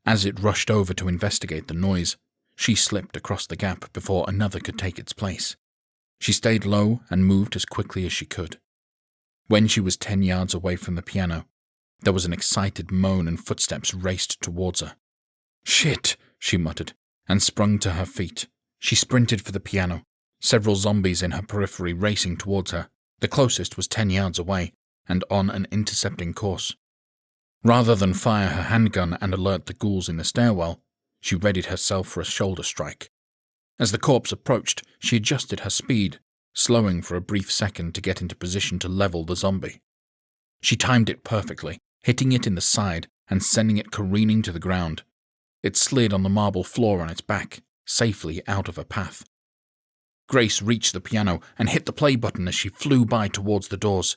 As it rushed over to investigate the noise, she slipped across the gap before another could take its place. She stayed low and moved as quickly as she could. When she was 10 yards away from the piano, there was an excited moan and footsteps raced towards her. "Shit," she muttered, and sprung to her feet. She sprinted for the piano, several zombies in her periphery racing towards her. The closest was 10 yards away, and on an intercepting course. Rather than fire her handgun and alert the ghouls in the stairwell, she readied herself for a shoulder strike. As the corpse approached, she adjusted her speed, slowing for a brief second to get into position to level the zombie. She timed it perfectly, hitting it in the side and sending it careening to the ground. It slid on the marble floor on its back, safely out of her path. Grace reached the piano and hit the play button as she flew by towards the doors.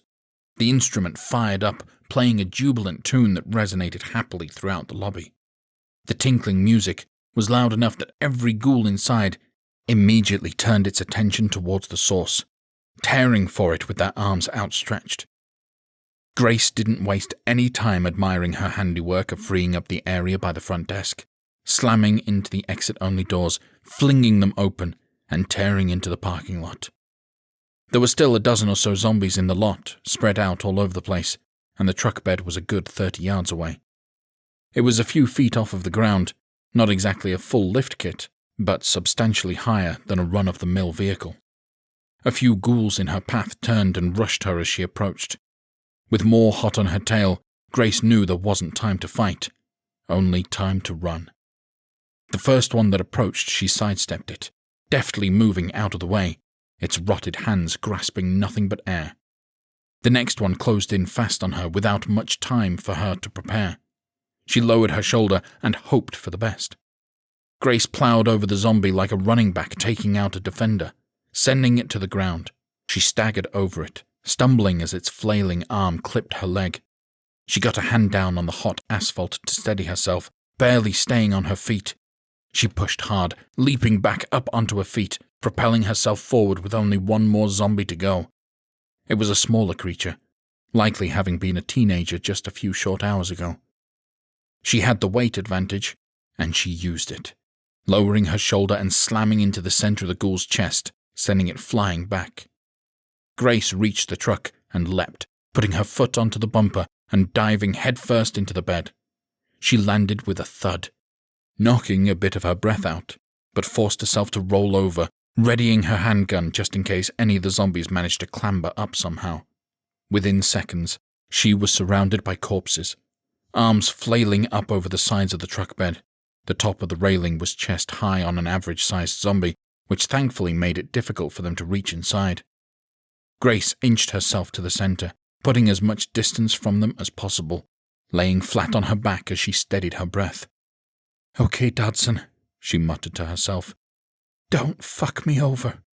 The instrument fired up, playing a jubilant tune that resonated happily throughout the lobby. The tinkling music was loud enough that every ghoul inside immediately turned its attention towards the source, tearing for it with their arms outstretched. Grace didn't waste any time admiring her handiwork of freeing up the area by the front desk, slamming into the exit-only doors, flinging them open, and tearing into the parking lot. There were still a dozen or so zombies in the lot, spread out all over the place, and the truck bed was a good 30 yards away. It was a few feet off of the ground, not exactly a full lift kit, but substantially higher than a run-of-the-mill vehicle. A few ghouls in her path turned and rushed her as she approached. With more hot on her tail, Grace knew there wasn't time to fight, only time to run. The first one that approached, she sidestepped it, deftly moving out of the way, its rotted hands grasping nothing but air. The next one closed in fast on her without much time for her to prepare. She lowered her shoulder and hoped for the best. Grace plowed over the zombie like a running back taking out a defender, sending it to the ground. She staggered over it, stumbling as its flailing arm clipped her leg. She got a hand down on the hot asphalt to steady herself, barely staying on her feet. She pushed hard, leaping back up onto her feet, propelling herself forward with only one more zombie to go. It was a smaller creature, likely having been a teenager just a few short hours ago. She had the weight advantage, and she used it, lowering her shoulder and slamming into the center of the ghoul's chest, sending it flying back. Grace reached the truck and leapt, putting her foot onto the bumper and diving headfirst into the bed. She landed with a thud, knocking a bit of her breath out, but forced herself to roll over, readying her handgun just in case any of the zombies managed to clamber up somehow. Within seconds, she was surrounded by corpses, arms flailing up over the sides of the truck bed. The top of the railing was chest high on an average-sized zombie, which thankfully made it difficult for them to reach inside. Grace inched herself to the center, putting as much distance from them as possible, laying flat on her back as she steadied her breath. "Okay, Dodson," she muttered to herself. "Don't fuck me over."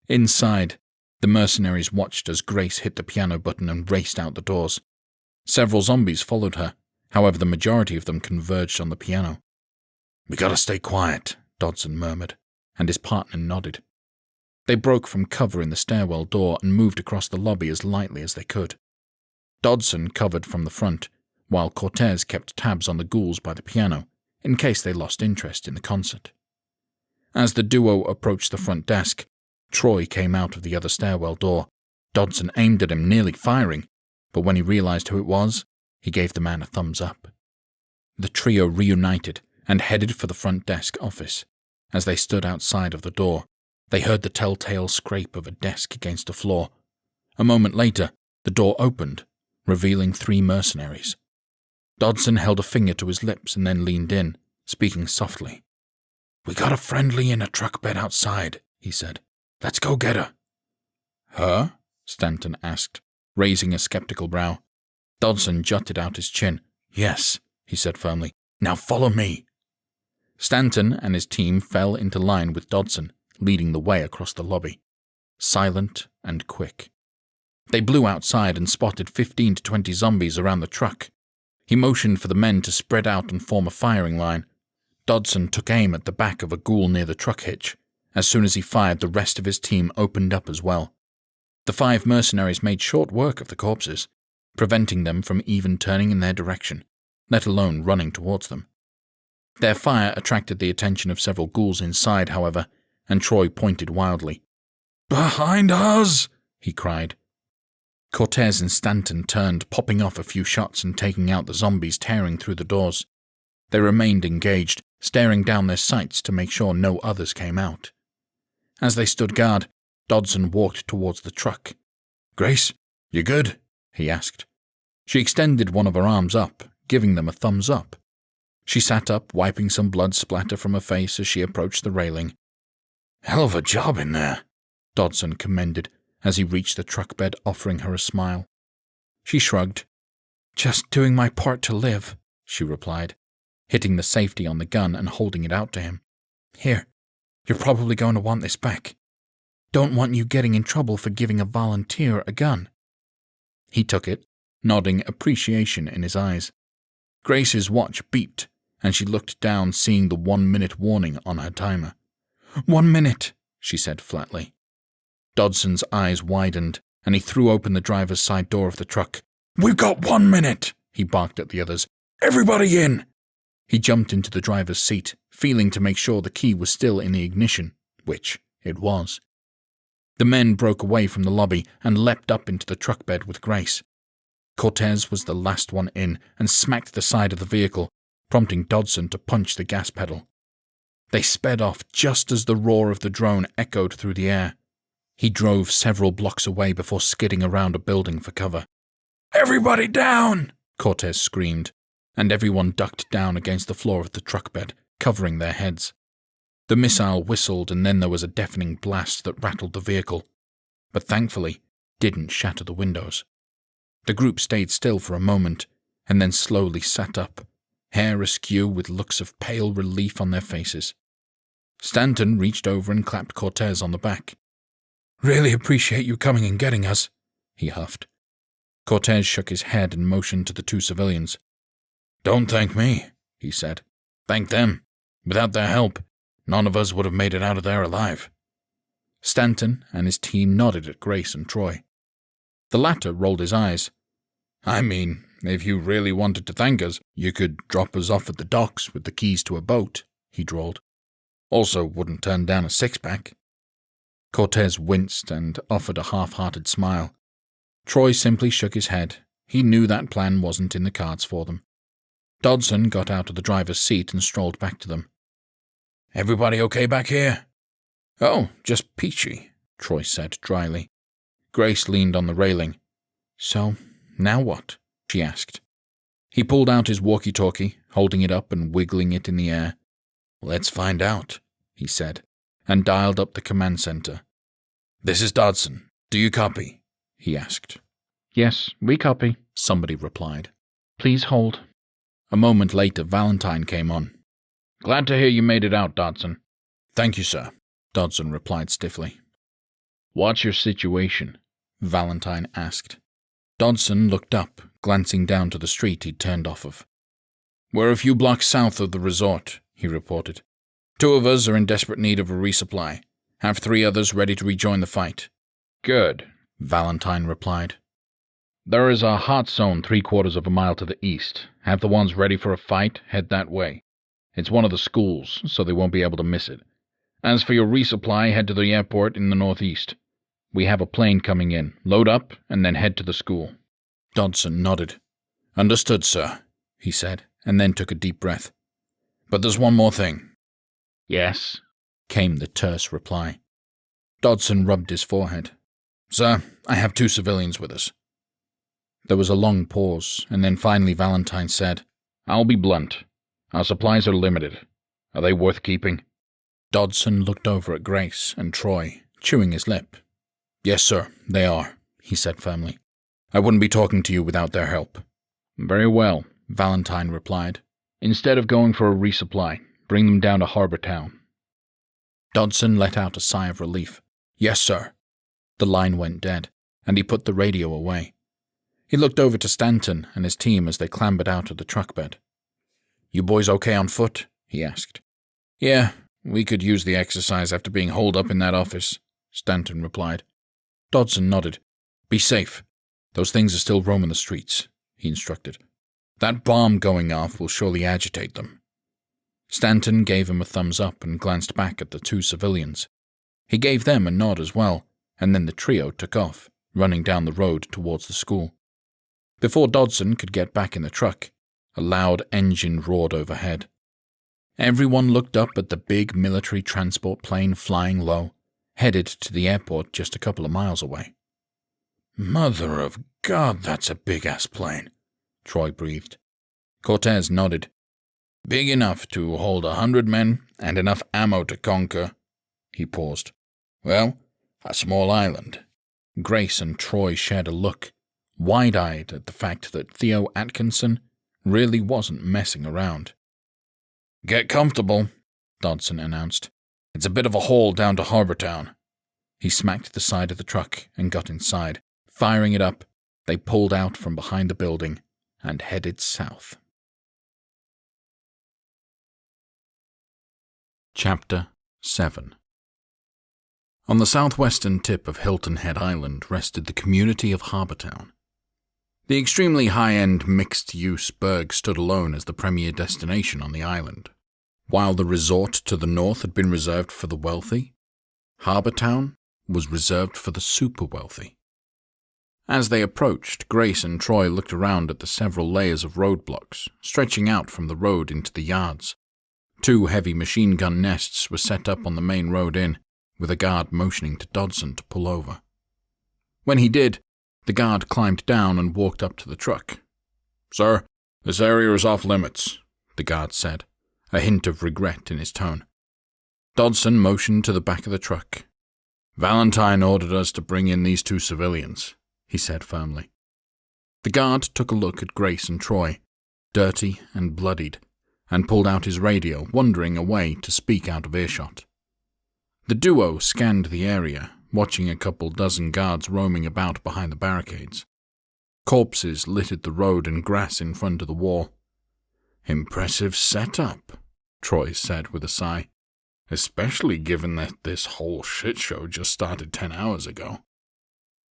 Inside, the mercenaries watched as Grace hit the piano button and raced out the doors. Several zombies followed her, however the majority of them converged on the piano. "We gotta stay quiet," Dodson murmured, and his partner nodded. They broke from cover in the stairwell door and moved across the lobby as lightly as they could. Dodson covered from the front, while Cortez kept tabs on the ghouls by the piano, in case they lost interest in the concert. As the duo approached the front desk, Troy came out of the other stairwell door. Dodson aimed at him, nearly firing, but when he realized who it was, he gave the man a thumbs up. The trio reunited and headed for the front desk office. As they stood outside of the door, they heard the telltale scrape of a desk against the floor. A moment later, the door opened, revealing 3 mercenaries. Dodson held a finger to his lips and then leaned in, speaking softly. "We got a friendly in a truck bed outside," he said. "Let's go get her." "Her?" Stanton asked, raising a skeptical brow. Dodson jutted out his chin. "Yes," he said firmly. "Now follow me." Stanton and his team fell into line with Dodson, leading the way across the lobby, silent and quick. They blew outside and spotted 15 to 20 zombies around the truck. He motioned for the men to spread out and form a firing line. Dodson took aim at the back of a ghoul near the truck hitch. As soon as he fired, the rest of his team opened up as well. The 5 mercenaries made short work of the corpses, preventing them from even turning in their direction, let alone running towards them. Their fire attracted the attention of several ghouls inside, however, and Troy pointed wildly. "Behind us!" he cried. Cortez and Stanton turned, popping off a few shots and taking out the zombies tearing through the doors. They remained engaged, staring down their sights to make sure no others came out. As they stood guard, Dodson walked towards the truck. "Grace, you good?" he asked. She extended one of her arms up, giving them a thumbs up. She sat up, wiping some blood splatter from her face as she approached the railing. "Hell of a job in there," Dodson commended as he reached the truck bed, offering her a smile. She shrugged. "Just doing my part to live," she replied. hitting the safety on the gun and holding it out to him. "Here, you're probably going to want this back. Don't want you getting in trouble for giving a volunteer a gun." He took it, nodding appreciation in his eyes. Grace's watch beeped, and she looked down, seeing the 1-minute warning on her timer. 1 minute, she said flatly. Dodson's eyes widened, and he threw open the driver's side door of the truck. "We've got 1 minute!" he barked at the others. "Everybody in!" He jumped into the driver's seat, feeling to make sure the key was still in the ignition, which it was. The men broke away from the lobby and leapt up into the truck bed with Grace. Cortez was the last one in and smacked the side of the vehicle, prompting Dodson to punch the gas pedal. They sped off just as the roar of the drone echoed through the air. He drove several blocks away before skidding around a building for cover. "Everybody down!" Cortez screamed, and everyone ducked down against the floor of the truck bed, covering their heads. The missile whistled, and then there was a deafening blast that rattled the vehicle, but thankfully didn't shatter the windows. The group stayed still for a moment, and then slowly sat up, hair askew with looks of pale relief on their faces. Stanton reached over and clapped Cortez on the back. "Really appreciate you coming and getting us," he huffed. Cortez shook his head and motioned to the 2 civilians. "Don't thank me," he said. "Thank them. Without their help, none of us would have made it out of there alive." Stanton and his team nodded at Grace and Troy. The latter rolled his eyes. "I mean, if you really wanted to thank us, you could drop us off at the docks with the keys to a boat," he drawled. "Also wouldn't turn down a 6-pack. Cortez winced and offered a half-hearted smile. Troy simply shook his head. He knew that plan wasn't in the cards for them. Dodson got out of the driver's seat and strolled back to them. "Everybody okay back here?" "Oh, just peachy," Troy said dryly. Grace leaned on the railing. "So, now what?" she asked. He pulled out his walkie-talkie, holding it up and wiggling it in the air. "Let's find out," he said, and dialed up the command center. "This is Dodson. Do you copy?" he asked. "Yes, we copy," somebody replied. "Please hold." A moment later, Valentine came on. "Glad to hear you made it out, Dodson." "Thank you, sir," Dodson replied stiffly. "What's your situation?" Valentine asked. Dodson looked up, glancing down to the street he'd turned off of. "We're a few blocks south of the resort," he reported. 2 of us are in desperate need of a resupply. Have 3 others ready to rejoin the fight." "Good," Valentine replied. "There is a hot zone 3/4 of a mile to the east. Have the ones ready for a fight head that way. It's one of the schools, so they won't be able to miss it. As for your resupply, head to the airport in the northeast. We have a plane coming in. Load up, and then head to the school." Dodson nodded. "Understood, sir," he said, and then took a deep breath. "But there's one more thing." "Yes?" came the terse reply. Dodson rubbed his forehead. "Sir, I have 2 civilians with us." There was a long pause, and then finally Valentine said, "I'll be blunt. Our supplies are limited. Are they worth keeping?" Dodson looked over at Grace and Troy, chewing his lip. "Yes, sir, they are," he said firmly. "I wouldn't be talking to you without their help." "Very well," Valentine replied. "Instead of going for a resupply, bring them down to Harbor Town." Dodson let out a sigh of relief. "Yes, sir." The line went dead, and he put the radio away. He looked over to Stanton and his team as they clambered out of the truck bed. "You boys okay on foot?" he asked. "Yeah, we could use the exercise after being holed up in that office," Stanton replied. Dodson nodded. "Be safe. Those things are still roaming the streets," he instructed. "That bomb going off will surely agitate them." Stanton gave him a thumbs up and glanced back at the 2 civilians. He gave them a nod as well, and then the trio took off, running down the road towards the school. Before Dodson could get back in the truck, a loud engine roared overhead. Everyone looked up at the big military transport plane flying low, headed to the airport just a couple of miles away. "Mother of God, that's a big-ass plane," Troy breathed. Cortez nodded. "Big enough to hold 100 men and enough ammo to conquer." He paused. "Well, a small island." Grace and Troy shared a look, wide-eyed at the fact that Theo Atkinson really wasn't messing around. Get comfortable, Dodson announced. It's a bit of a haul down to Harbor Town. He smacked the side of the truck and got inside. Firing it up, they pulled out from behind the building and headed south. Chapter 7. On the southwestern tip of Hilton Head Island rested the community of Harbor Town. The extremely high-end mixed-use burg stood alone as the premier destination on the island. While the resort to the north had been reserved for the wealthy, Harbor Town was reserved for the super-wealthy. As they approached, Grace and Troy looked around at the several layers of roadblocks stretching out from the road into the yards. 2 heavy machine gun nests were set up on the main road in, with a guard motioning to Dodson to pull over. When he did, the guard climbed down and walked up to the truck. "Sir, this area is off limits," the guard said, a hint of regret in his tone. Dodson motioned to the back of the truck. "Valentine ordered us to bring in these 2 civilians," he said firmly. The guard took a look at Grace and Troy, dirty and bloodied, and pulled out his radio, wondering a way to speak out of earshot. The duo scanned the area, watching a couple dozen guards roaming about behind the barricades. Corpses littered the road and grass in front of the wall. "Impressive setup," Troy said with a sigh, "especially given that this whole shit show just started 10 hours ago."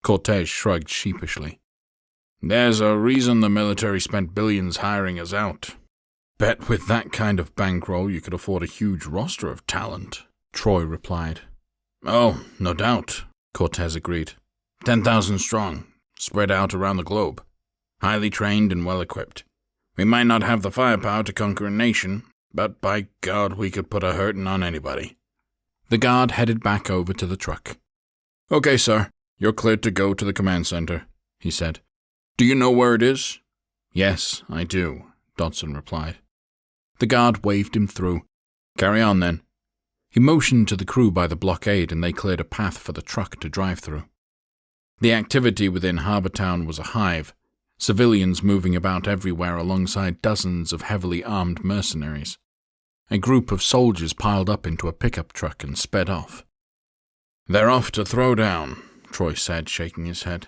Cortez shrugged sheepishly. "There's a reason the military spent billions hiring us out. Bet with that kind of bankroll you could afford a huge roster of talent," Troy replied. "Oh, no doubt," Cortez agreed. 10,000 strong, spread out around the globe. Highly trained and well-equipped. We might not have the firepower to conquer a nation, but by God we could put a hurting on anybody." The guard headed back over to the truck. "Okay, sir, you're cleared to go to the command center," he said. "Do you know where it is?" "Yes, I do," Dodson replied. The guard waved him through. "Carry on, then." He motioned to the crew by the blockade and they cleared a path for the truck to drive through. The activity within Harbor Town was a hive, civilians moving about everywhere alongside dozens of heavily armed mercenaries. A group of soldiers piled up into a pickup truck and sped off. "They're off to throw down," Troy said, shaking his head.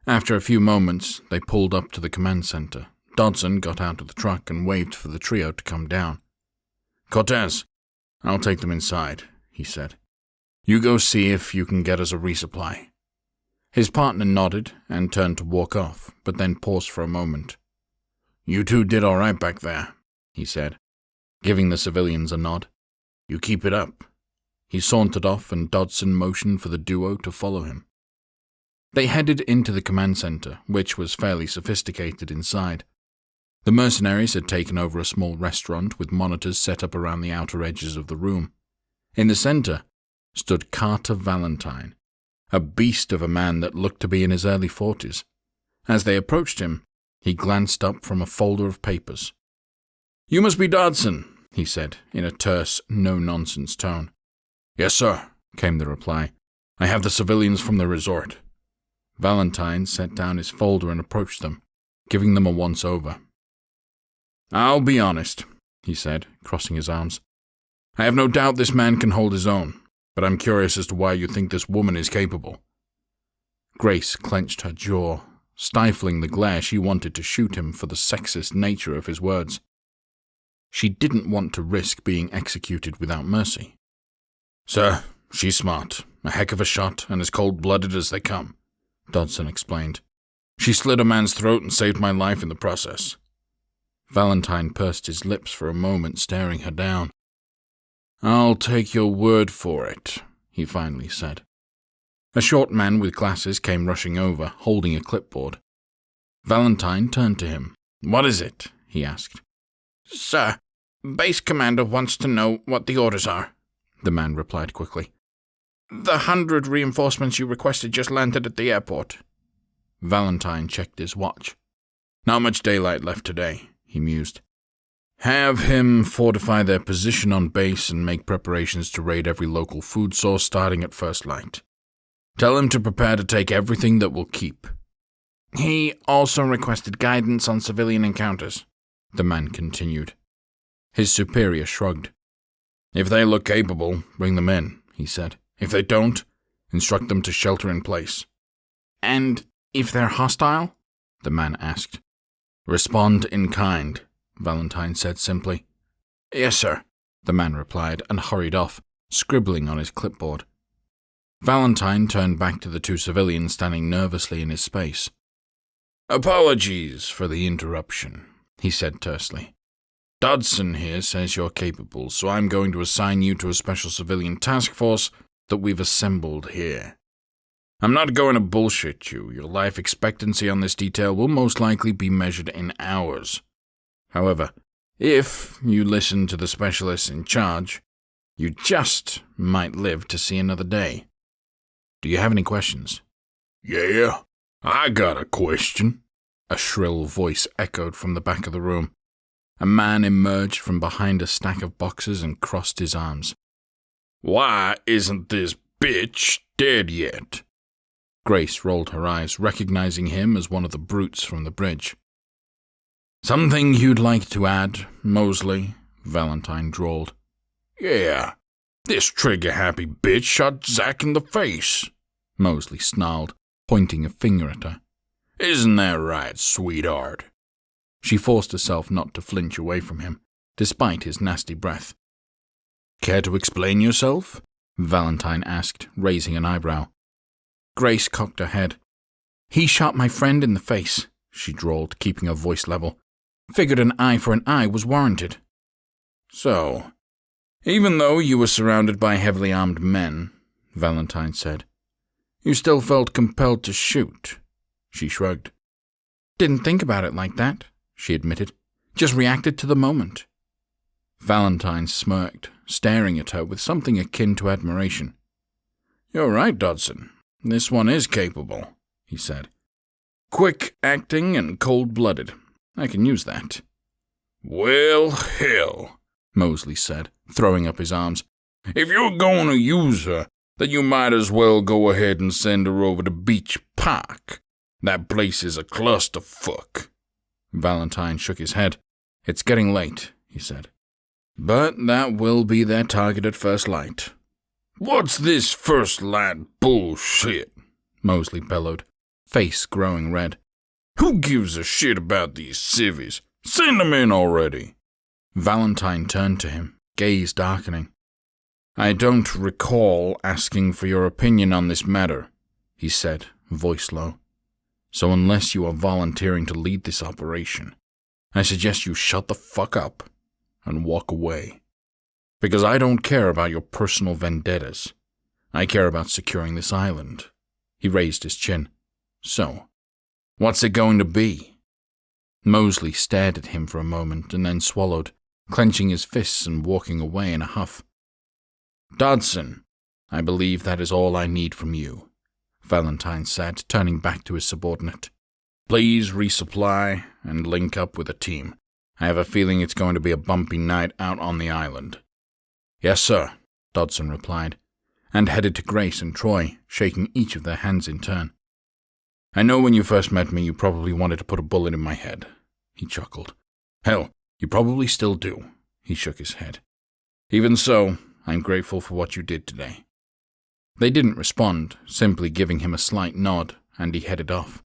After a few moments, they pulled up to the command center. Dodson got out of the truck and waved for the trio to come down. "Cortez, I'll take them inside," he said. "You go see if you can get us a resupply." His partner nodded and turned to walk off, but then paused for a moment. "You 2 did all right back there," he said, giving the civilians a nod. "You keep it up." He sauntered off and Dodson motioned for the duo to follow him. They headed into the command center, which was fairly sophisticated inside. The mercenaries had taken over a small restaurant with monitors set up around the outer edges of the room. In the center stood Carter Valentine, a beast of a man that looked to be in his early 40s. As they approached him, he glanced up from a folder of papers. "You must be Dodson," he said, in a terse, no-nonsense tone. "Yes, sir," came the reply. "I have the civilians from the resort." Valentine set down his folder and approached them, giving them a once-over. "I'll be honest," he said, crossing his arms. "I have no doubt this man can hold his own, but I'm curious as to why you think this woman is capable." Grace clenched her jaw, stifling the glare she wanted to shoot him for the sexist nature of his words. She didn't want to risk being executed without mercy. "Sir, she's smart, a heck of a shot, and as cold-blooded as they come," Dodson explained. "She slit a man's throat and saved my life in the process." Valentine pursed his lips for a moment, staring her down. "I'll take your word for it," he finally said. A short man with glasses came rushing over, holding a clipboard. Valentine turned to him. "What is it?" he asked. "Sir, base commander wants to know what the orders are," the man replied quickly. "The 100 reinforcements you requested just landed at the airport." Valentine checked his watch. "Not much daylight left today," he mused. "Have him fortify their position on base and make preparations to raid every local food source starting at first light. Tell him to prepare to take everything that will keep." "He also requested guidance on civilian encounters," the man continued. His superior shrugged. If they look capable, bring them in, he said. If they don't, instruct them to shelter in place. And if they're hostile? The man asked. Respond in kind, Valentine said simply. Yes, sir, the man replied and hurried off, scribbling on his clipboard. Valentine turned back to the two civilians standing nervously in his space. Apologies for the interruption, he said tersely. Dodson here says you're capable, so I'm going to assign you to a special civilian task force that we've assembled here. I'm not going to bullshit you. Your life expectancy on this detail will most likely be measured in hours. However, if you listen to the specialists in charge, you just might live to see another day. Do you have any questions? Yeah, I got a question. A shrill voice echoed from the back of the room. A man emerged from behind a stack of boxes and crossed his arms. Why isn't this bitch dead yet? Grace rolled her eyes, recognizing him as one of the brutes from the bridge. Something you'd like to add, Mosley? Valentine drawled. Yeah, this trigger-happy bitch shot Zack in the face, Mosley snarled, pointing a finger at her. Isn't that right, sweetheart? She forced herself not to flinch away from him, despite his nasty breath. Care to explain yourself? Valentine asked, raising an eyebrow. Grace cocked her head. He shot my friend in the face, she drawled, keeping her voice level. Figured an eye for an eye was warranted. So, even though you were surrounded by heavily armed men, Valentine said, you still felt compelled to shoot. She shrugged. Didn't think about it like that, she admitted. Just reacted to the moment. Valentine smirked, staring at her with something akin to admiration. You're right, Dodson. This one is capable, he said. Quick acting and cold-blooded. I can use that. Well, hell, Mosley said, throwing up his arms. If you're going to use her, then you might as well go ahead and send her over to Beach Park. That place is a clusterfuck. Valentine shook his head. It's getting late, he said. But that will be their target at first light. What's this first light bullshit? Mosley bellowed, face growing red. Who gives a shit about these civvies? Send them in already. Valentine turned to him, gaze darkening. I don't recall asking for your opinion on this matter, he said, voice low. So unless you are volunteering to lead this operation, I suggest you shut the fuck up and walk away. Because I don't care about your personal vendettas. I care about securing this island. He raised his chin. So, what's it going to be? Mosley stared at him for a moment and then swallowed, clenching his fists and walking away in a huff. Dodson, I believe that is all I need from you, Valentine said, turning back to his subordinate. Please resupply and link up with a team. I have a feeling it's going to be a bumpy night out on the island. Yes, sir, Dodson replied, and headed to Grace and Troy, shaking each of their hands in turn. I know when you first met me you probably wanted to put a bullet in my head, he chuckled. Hell, you probably still do, he shook his head. Even so, I'm grateful for what you did today. They didn't respond, simply giving him a slight nod, and he headed off.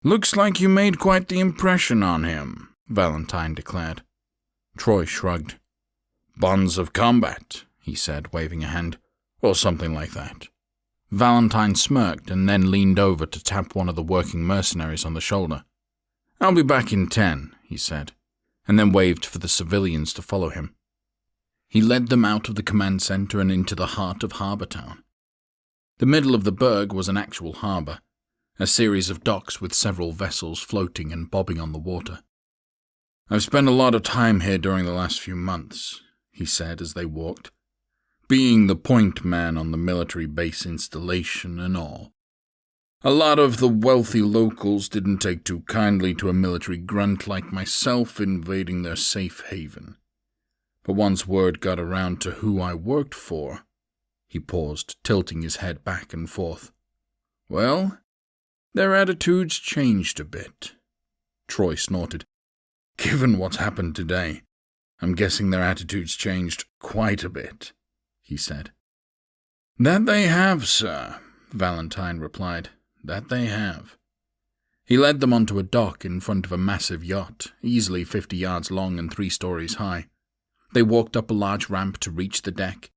Looks like you made quite the impression on him, Valentine declared. Troy shrugged. Bonds of combat, he said, waving a hand, or something like that. Valentine smirked and then leaned over to tap one of the working mercenaries on the shoulder. I'll be back in 10, he said, and then waved for the civilians to follow him. He led them out of the command center and into the heart of Harbour Town. The middle of the burg was an actual harbour, a series of docks with several vessels floating and bobbing on the water. I've spent a lot of time here during the last few months, he said as they walked, being the point man on the military base installation and all. A lot of the wealthy locals didn't take too kindly to a military grunt like myself invading their safe haven. But once word got around to who I worked for, he paused, tilting his head back and forth. Well, their attitudes changed a bit. Troy snorted. Given what's happened today, I'm guessing their attitudes changed quite a bit, he said. That they have, sir, Valentine replied. That they have. He led them onto a dock in front of a massive yacht, easily 50 yards long and 3 stories high. They walked up a large ramp to reach the deck,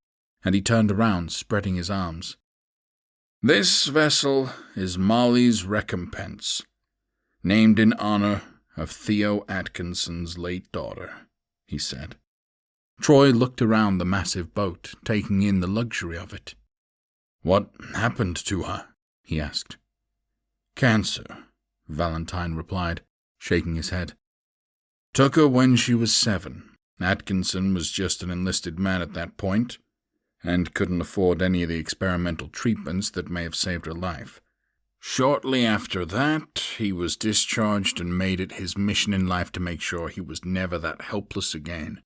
and he turned around, spreading his arms. This vessel is Molly's Recompense, named in honor of Theo Atkinson's late daughter, he said. Troy looked around the massive boat, taking in the luxury of it. What happened to her? He asked. Cancer, Valentine replied, shaking his head. Took her when she was 7. Atkinson was just an enlisted man at that point, and couldn't afford any of the experimental treatments that may have saved her life. Shortly after that, he was discharged and made it his mission in life to make sure he was never that helpless again.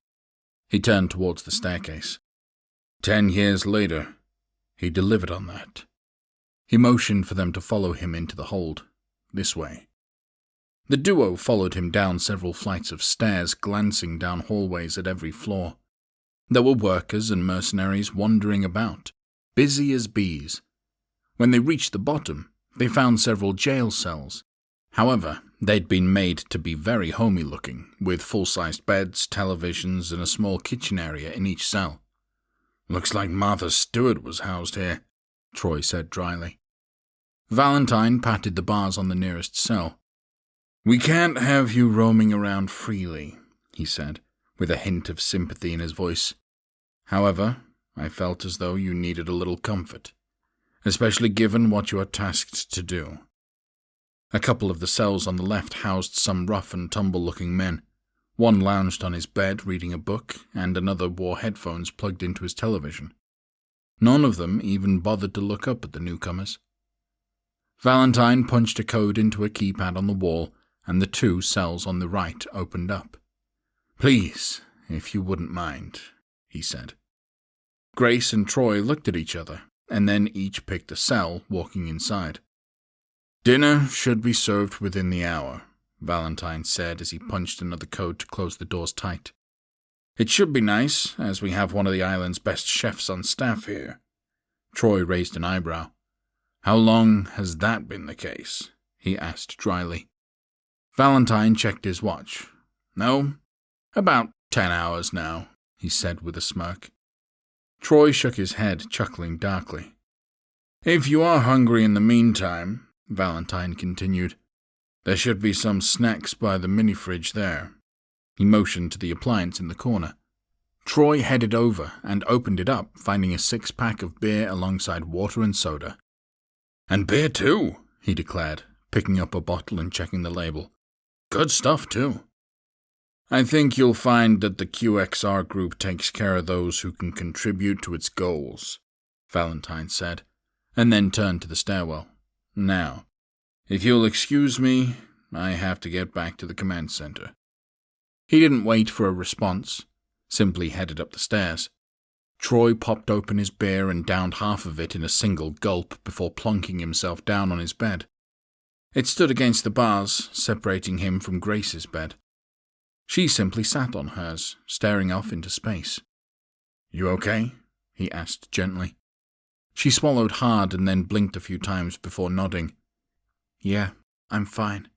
He turned towards the staircase. 10 years later, he delivered on that. He motioned for them to follow him into the hold. This way. The duo followed him down several flights of stairs, glancing down hallways at every floor. There were workers and mercenaries wandering about, busy as bees. When they reached the bottom, they found several jail cells. However, they'd been made to be very homey-looking, with full-sized beds, televisions, and a small kitchen area in each cell. Looks like Martha Stewart was housed here, Troy said dryly. Valentine patted the bars on the nearest cell. We can't have you roaming around freely, he said, with a hint of sympathy in his voice. However, I felt as though you needed a little comfort, especially given what you are tasked to do. A couple of the cells on the left housed some rough and tumble-looking men. One lounged on his bed reading a book, and another wore headphones plugged into his television. None of them even bothered to look up at the newcomers. Valentine punched a code into a keypad on the wall, and the 2 cells on the right opened up. Please, if you wouldn't mind, he said. Grace and Troy looked at each other, and then each picked a cell, walking inside. Dinner should be served within the hour, Valentine said as he punched another code to close the doors tight. It should be nice, as we have one of the island's best chefs on staff here. Troy raised an eyebrow. How long has that been the case? He asked dryly. Valentine checked his watch. No, about 10 hours now, he said with a smirk. Troy shook his head, chuckling darkly. If you are hungry in the meantime, Valentine continued, there should be some snacks by the mini-fridge there. He motioned to the appliance in the corner. Troy headed over and opened it up, finding a 6-pack of beer alongside water and soda. And beer too, he declared, picking up a bottle and checking the label. Good stuff too. I think you'll find that the QXR Group takes care of those who can contribute to its goals, Valentine said, and then turned to the stairwell. Now, if you'll excuse me, I have to get back to the command center. He didn't wait for a response, simply headed up the stairs. Troy popped open his beer and downed half of it in a single gulp before plonking himself down on his bed. It stood against the bars, separating him from Grace's bed. She simply sat on hers, staring off into space. You okay? He asked gently. She swallowed hard and then blinked a few times before nodding. Yeah, I'm fine,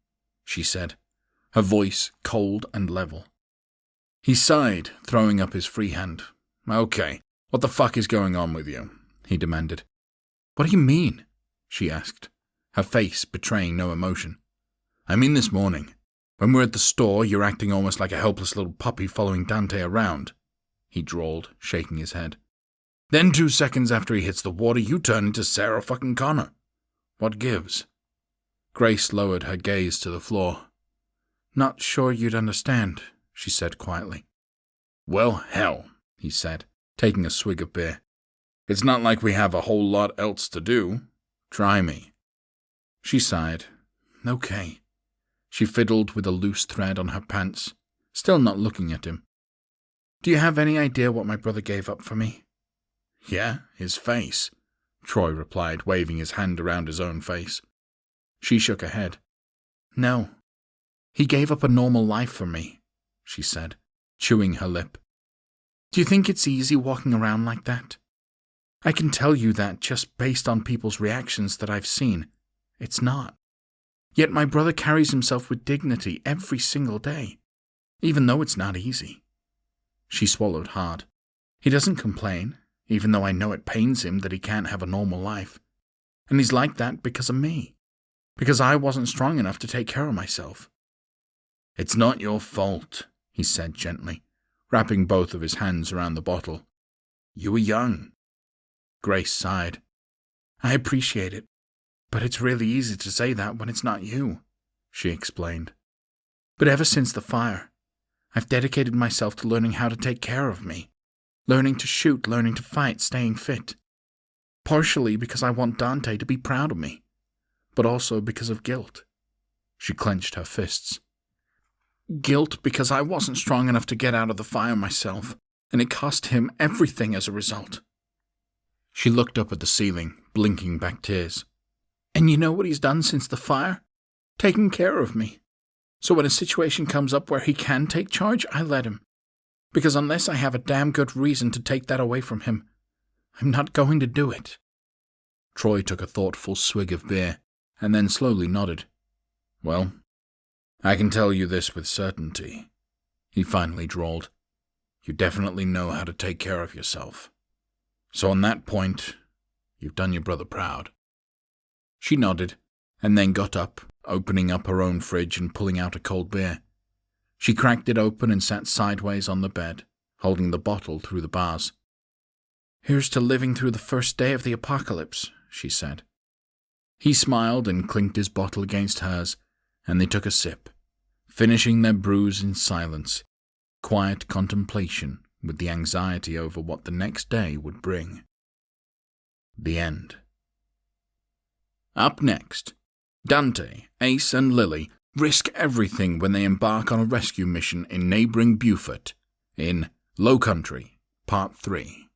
she said, her voice cold and level. He sighed, throwing up his free hand. Okay, what the fuck is going on with you? He demanded. What do you mean? She asked, her face betraying no emotion. I mean this morning. When we're at the store, you're acting almost like a helpless little puppy following Dante around, he drawled, shaking his head. Then 2 seconds after he hits the water, you turn into Sarah fucking Connor. What gives? Grace lowered her gaze to the floor. Not sure you'd understand, she said quietly. Well, hell, he said, taking a swig of beer. It's not like we have a whole lot else to do. Try me. She sighed. Okay. She fiddled with a loose thread on her pants, still not looking at him. Do you have any idea what my brother gave up for me? Yeah, his face, Troy replied, waving his hand around his own face. She shook her head. No. He gave up a normal life for me, she said, chewing her lip. Do you think it's easy walking around like that? I can tell you that just based on people's reactions that I've seen. It's not. Yet my brother carries himself with dignity every single day, even though it's not easy. She swallowed hard. He doesn't complain, even though I know it pains him that he can't have a normal life. And he's like that because of me. Because I wasn't strong enough to take care of myself. It's not your fault, he said gently, wrapping both of his hands around the bottle. You were young. Grace sighed. I appreciate it, but it's really easy to say that when it's not you, she explained. But ever since the fire, I've dedicated myself to learning how to take care of me. Learning to shoot, learning to fight, staying fit. Partially because I want Dante to be proud of me, but also because of guilt. She clenched her fists. Guilt because I wasn't strong enough to get out of the fire myself, and it cost him everything as a result. She looked up at the ceiling, blinking back tears. And you know what he's done since the fire? Taken care of me. So when a situation comes up where he can take charge, I let him. Because unless I have a damn good reason to take that away from him, I'm not going to do it. Troy took a thoughtful swig of beer, and then slowly nodded. Well, I can tell you this with certainty, he finally drawled. You definitely know how to take care of yourself. So on that point, you've done your brother proud. She nodded, and then got up, opening up her own fridge and pulling out a cold beer. She cracked it open and sat sideways on the bed, holding the bottle through the bars. Here's to living through the first day of the apocalypse, she said. He smiled and clinked his bottle against hers, and they took a sip, finishing their brews in silence, quiet contemplation with the anxiety over what the next day would bring. The end. Up next, Dante, Ace, and Lily risk everything when they embark on a rescue mission in neighboring Beaufort in Lowcountry, Part 3.